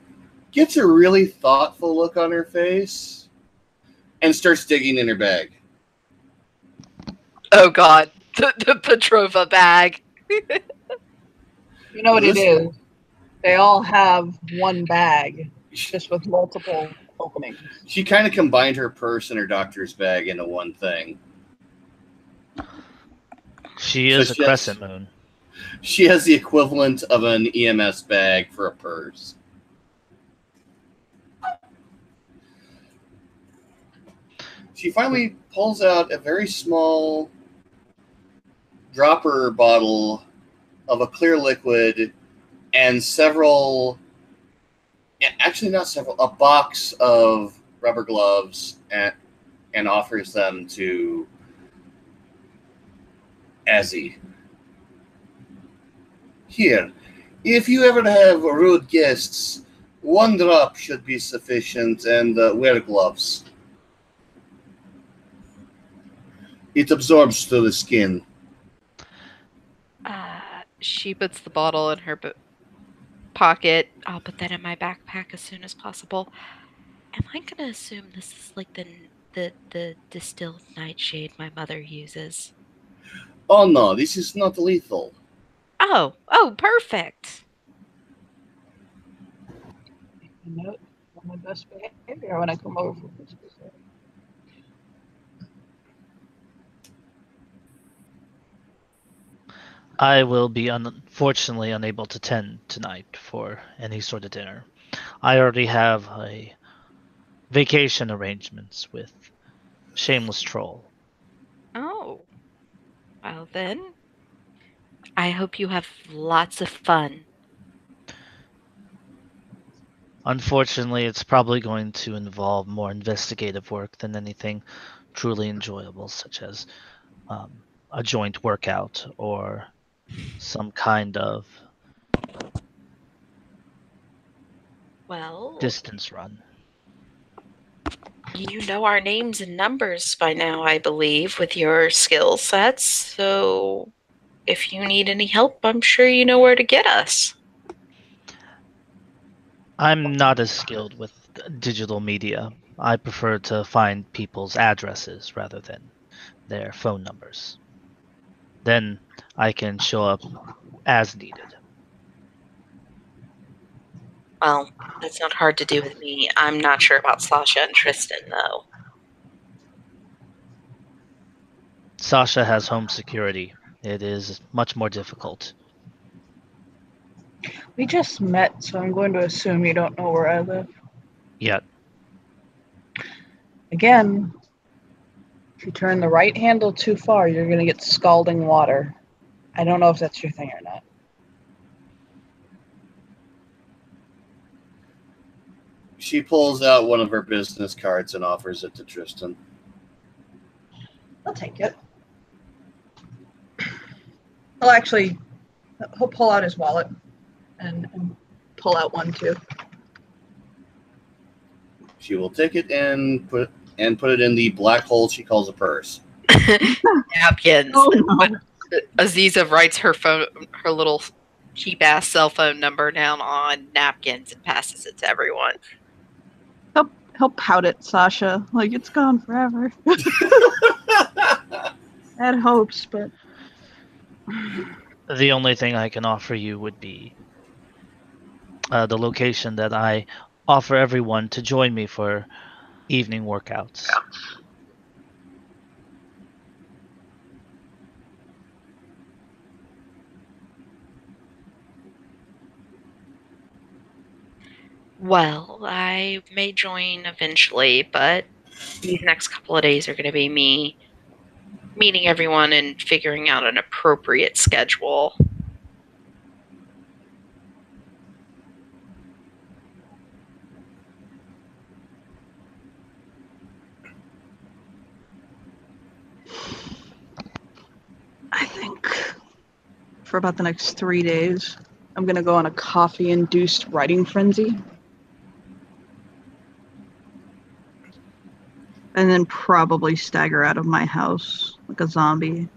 gets a really thoughtful look on her face and starts digging in her bag. Oh God, the Petrova bag. You know what it is? They all have one bag, just with multiple openings. She kind of combined her purse and her doctor's bag into one thing. She is a crescent moon. She has the equivalent of an EMS bag for a purse. She finally pulls out a very small dropper bottle of a clear liquid and a box of rubber gloves and offers them to Azzy. Here, if you ever have rude guests, 1 drop should be sufficient, and wear gloves. It absorbs through the skin. She puts the bottle in her pocket. I'll put that in my backpack as soon as possible. Am I gonna assume this is like the distilled nightshade my mother uses? Oh no, this is not lethal. Oh, perfect. Note on my best behavior when I come over for Christmas. I will be unfortunately unable to attend tonight for any sort of dinner. I already have a vacation arrangements with Shameless Troll. Oh. Well then, I hope you have lots of fun. Unfortunately, it's probably going to involve more investigative work than anything truly enjoyable, such as a joint workout or some kind of distance run. You know our names and numbers by now, I believe, with your skill sets. So if you need any help, I'm sure you know where to get us. I'm not as skilled with digital media. I prefer to find people's addresses rather than their phone numbers. Then I can show up as needed. Well, that's not hard to do with me. I'm not sure about Sasha and Tristan, though. Sasha has home security. It is much more difficult. We just met, so I'm going to assume you don't know where I live. Yet. Again, if you turn the right handle too far, you're going to get scalding water. I don't know if that's your thing or not. She pulls out one of her business cards and offers it to Tristan. I'll take it. He'll pull out his wallet and pull out one too. She will take it and put it in the black hole she calls a purse. Napkins. Oh no. Aziza writes her little cheap ass cell phone number down on napkins and passes it to everyone. He'll pout at Sasha like it's gone forever. Had hopes, but The only thing I can offer you would be the location that I offer everyone to join me for evening workouts. Well, I may join eventually, but these next couple of days are going to be me meeting everyone and figuring out an appropriate schedule. I think for about the next 3 days, I'm going to go on a coffee-induced writing frenzy. And then probably stagger out of my house like a zombie.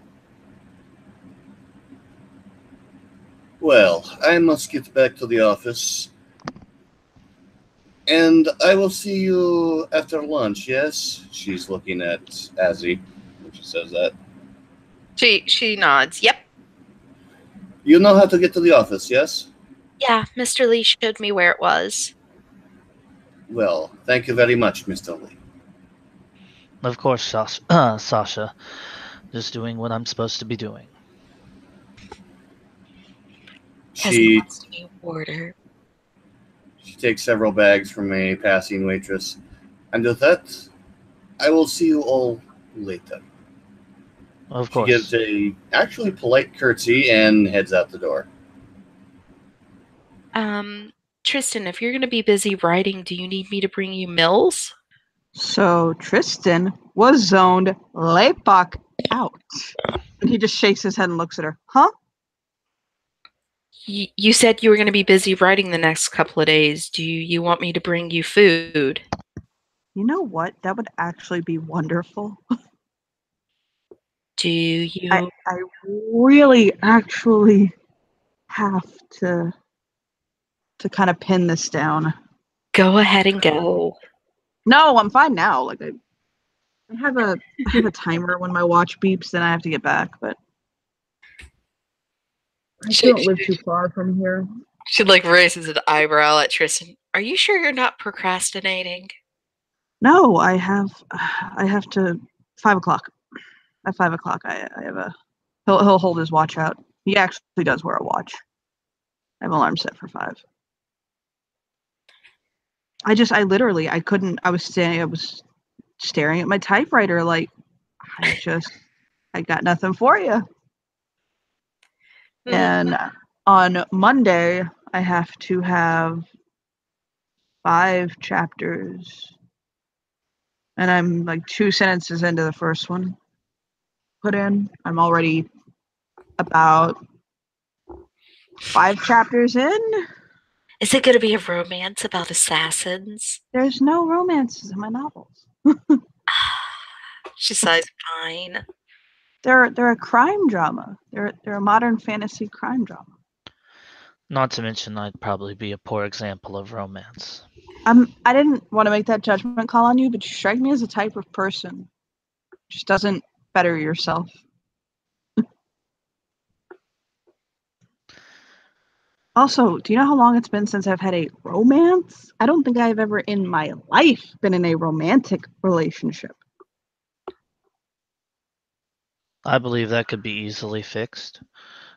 Well, I must get back to the office. And I will see you after lunch, yes? She's looking at Azzy when she says that. She nods. Yep. You know how to get to the office, yes? Yeah, Mr. Lee showed me where it was. Well, thank you very much, Mr. Lee. Of course, Sasha. Just doing what I'm supposed to be doing. She wants to be a warder. She takes several bags from a passing waitress. And with that, I will see you all later. Of She course. gives a actually polite curtsy and heads out the door. Tristan, if you're going to be busy writing, do you need me to bring you Mills? So Tristan was zoned late fuck out. And he just shakes his head and looks at her. Huh? You said you were going to be busy writing the next couple of days. Do you want me to bring you food? You know what? That would actually be wonderful. Do you? I really actually have to kind of pin this down. Go ahead and go. No, I'm fine now. Like I have a timer when my watch beeps, then I have to get back, but I don't live too far from here. She raises an eyebrow at Tristan. Are you sure you're not procrastinating? No, I have to 5 o'clock. At 5 o'clock, I have a. He'll hold his watch out. He actually does wear a watch. I have an alarm set for 5. I couldn't. I was staring at my typewriter like I got nothing for you. And on Monday, I have to have 5 chapters, and I'm 2 sentences into the first one. Put in. I'm already about 5 chapters in. Is it going to be a romance about assassins? There's no romances in my novels. She sighs. Fine. They're a crime drama. They're a modern fantasy crime drama. Not to mention, I'd probably be a poor example of romance. I didn't want to make that judgment call on you, but you strike me as a type of person just doesn't better yourself. Also, do you know how long it's been since I've had a romance? I don't think I've ever in my life been in a romantic relationship. I believe that could be easily fixed.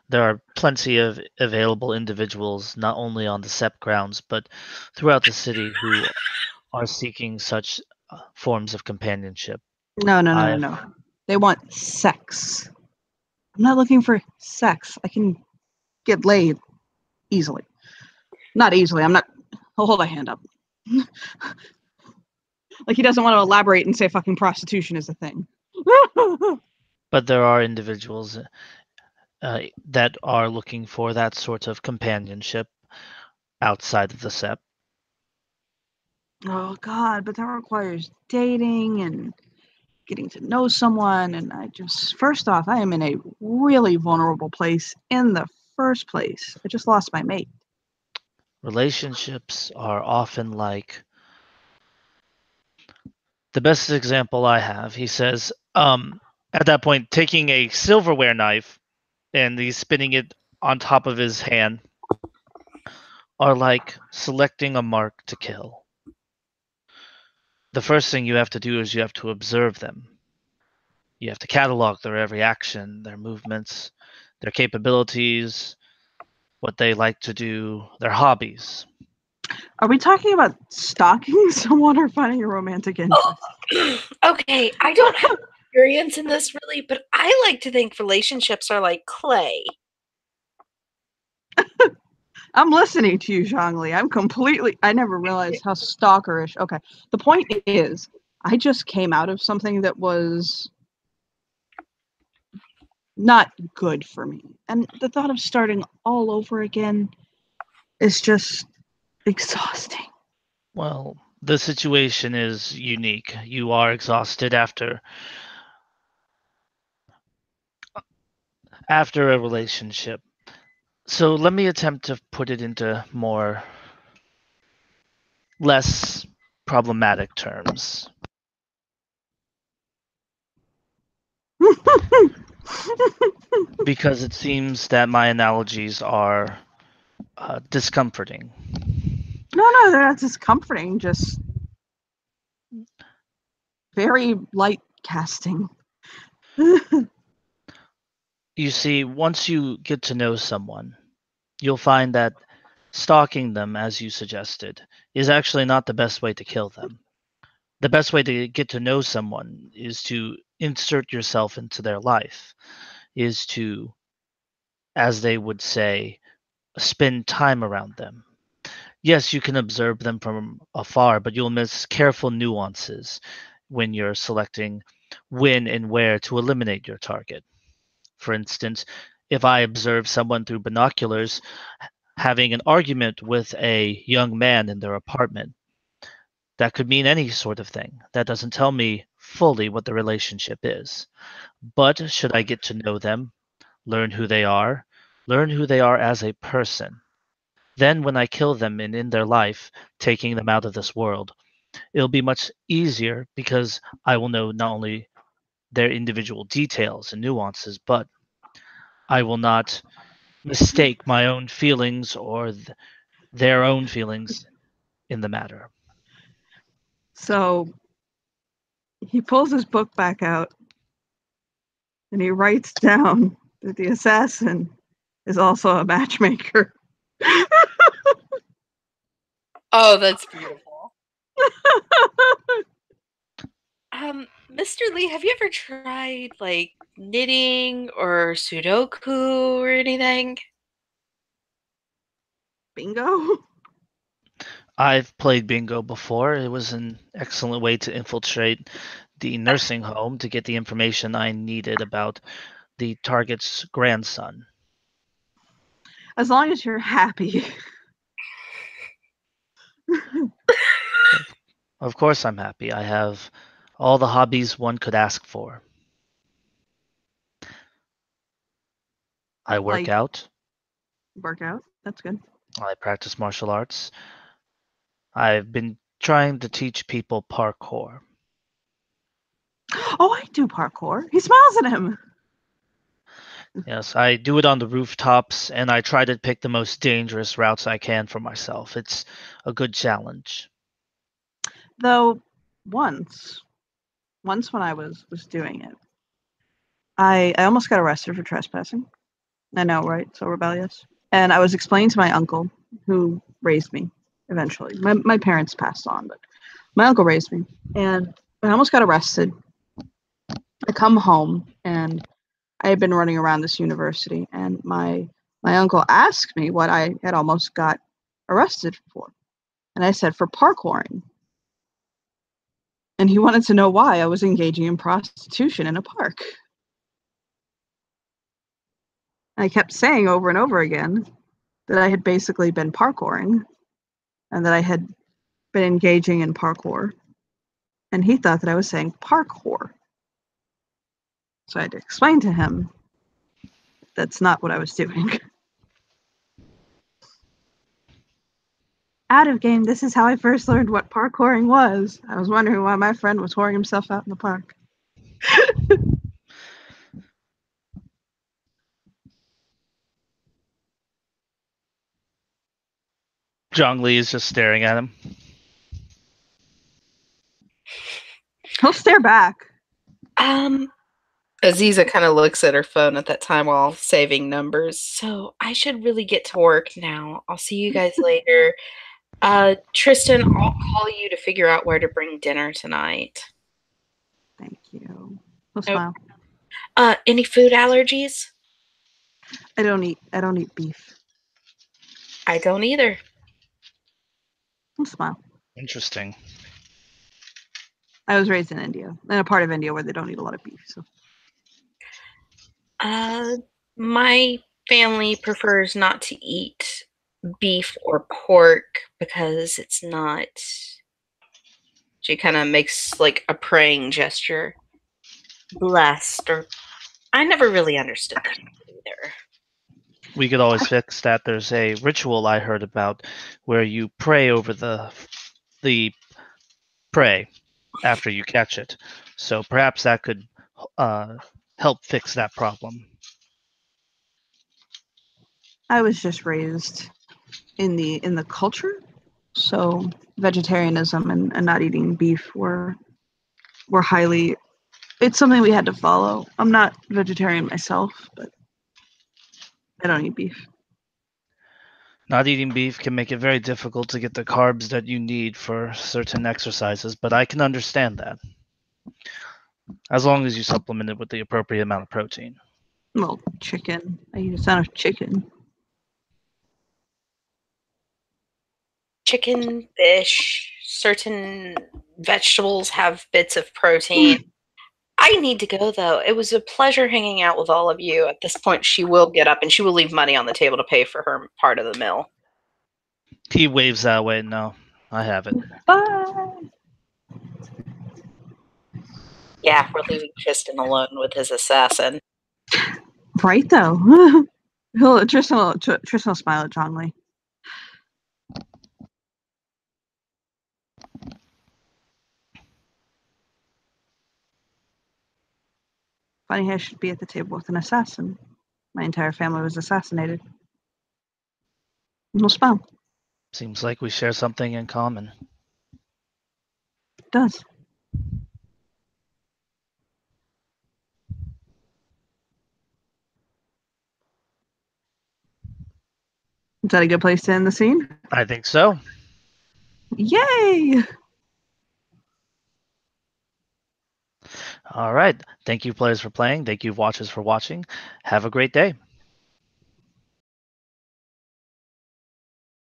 There are plenty of available individuals, not only on the SEP grounds, but throughout the city who are seeking such forms of companionship. No. They want sex. I'm not looking for sex. I can get laid easily. Not easily. I'm not. He'll hold a hand up. Like he doesn't want to elaborate and say fucking prostitution is a thing. But there are individuals that are looking for that sort of companionship outside of the SEP. Oh God, but that requires dating and getting to know someone. And first off, I am in a really vulnerable place in the first place. I just lost my mate. Relationships are often like the best example I have. He says, at that point, taking a silverware knife and he's spinning it on top of his hand are like selecting a mark to kill. The first thing you have to do is you have to observe them. You have to catalog their every action, their movements, their capabilities, what they like to do, their hobbies. Are we talking about stalking someone or finding a romantic interest? Okay, I don't have experience in this really, but I like to think relationships are like clay. I'm listening to you, Zhongli. I never realized how stalkerish. Okay. The point is, I just came out of something that was not good for me. And the thought of starting all over again is just exhausting. Well, the situation is unique. You are exhausted after a relationship. So let me attempt to put it into less problematic terms. Because it seems that my analogies are discomforting. No, they're not discomforting, just very light casting. You see, once you get to know someone, you'll find that stalking them, as you suggested, is actually not the best way to kill them. The best way to get to know someone is to insert yourself into their life, is to, as they would say, spend time around them. Yes, you can observe them from afar, but you'll miss careful nuances when you're selecting when and where to eliminate your target. For instance, if I observe someone through binoculars having an argument with a young man in their apartment, that could mean any sort of thing. That doesn't tell me fully what the relationship is. But should I get to know them, learn who they are as a person, then when I kill them and in their life, taking them out of this world, it'll be much easier because I will know not only their individual details and nuances, but I will not mistake my own feelings or their own feelings in the matter. So he pulls his book back out and he writes down that the assassin is also a matchmaker. Oh, that's beautiful. Mr. Lee, have you ever tried like knitting or Sudoku or anything? Bingo? I've played bingo before. It was an excellent way to infiltrate the nursing home to get the information I needed about the target's grandson. As long as you're happy. Of course I'm happy. I have all the hobbies one could ask for. I work Like- out. Work out? That's good. I practice martial arts. I've been trying to teach people parkour. Oh, I do parkour. He smiles at him. Yes, I do it on the rooftops, and I try to pick the most dangerous routes I can for myself. It's a good challenge. Though once when I was doing it, I almost got arrested for trespassing. I know, right? So rebellious. And I was explaining to my uncle, who raised me eventually. My parents passed on, but my uncle raised me. And I almost got arrested. I come home and I had been running around this university, and my uncle asked me what I had almost got arrested for. And I said, for parkouring. And he wanted to know why I was engaging in prostitution in a park. I kept saying over and over again that I had basically been parkouring and that I had been engaging in parkour. And he thought that I was saying parkour. So I had to explain to him that's not what I was doing. Out of game, this is how I first learned what parkouring was. I was wondering why my friend was whoring himself out in the park. Zhongli is just staring at him. He'll stare back. Aziza kind of looks at her phone at that time while saving numbers. So I should really get to work now. I'll see you guys later. Tristan, I'll call you to figure out where to bring dinner tonight. Thank you. He'll smile. Any food allergies? I don't eat beef. I don't either. He'll smile. Interesting. I was raised in India, in a part of India where they don't eat a lot of beef. So. My family prefers not to eat beef or pork because it's not. She kind of makes like a praying gesture. Blessed, or I never really understood that either. We could always fix that. There's a ritual I heard about where you pray over the prey after you catch it. So perhaps that could help fix that problem. I was just raised in the culture, so vegetarianism and not eating beef were highly. It's something we had to follow. I'm not vegetarian myself, but I don't eat beef. Not eating beef can make it very difficult to get the carbs that you need for certain exercises, but I can understand that. As long as you supplement it with the appropriate amount of protein. Well, chicken. I eat a ton of chicken. Chicken, fish, certain vegetables have bits of protein. I need to go, though. It was a pleasure hanging out with all of you. At this point, she will get up and she will leave money on the table to pay for her part of the meal. He waves that way. No, I have it. Bye. Yeah, we're leaving Tristan alone with his assassin. Right, though. Tristan will smile at Zhongli. Funny, I should be at the table with an assassin. My entire family was assassinated. He'll smile. Seems like we share something in common. It does. Is that a good place to end the scene? I think so. Yay! All right. Thank you, players, for playing. Thank you, watchers, for watching. Have a great day.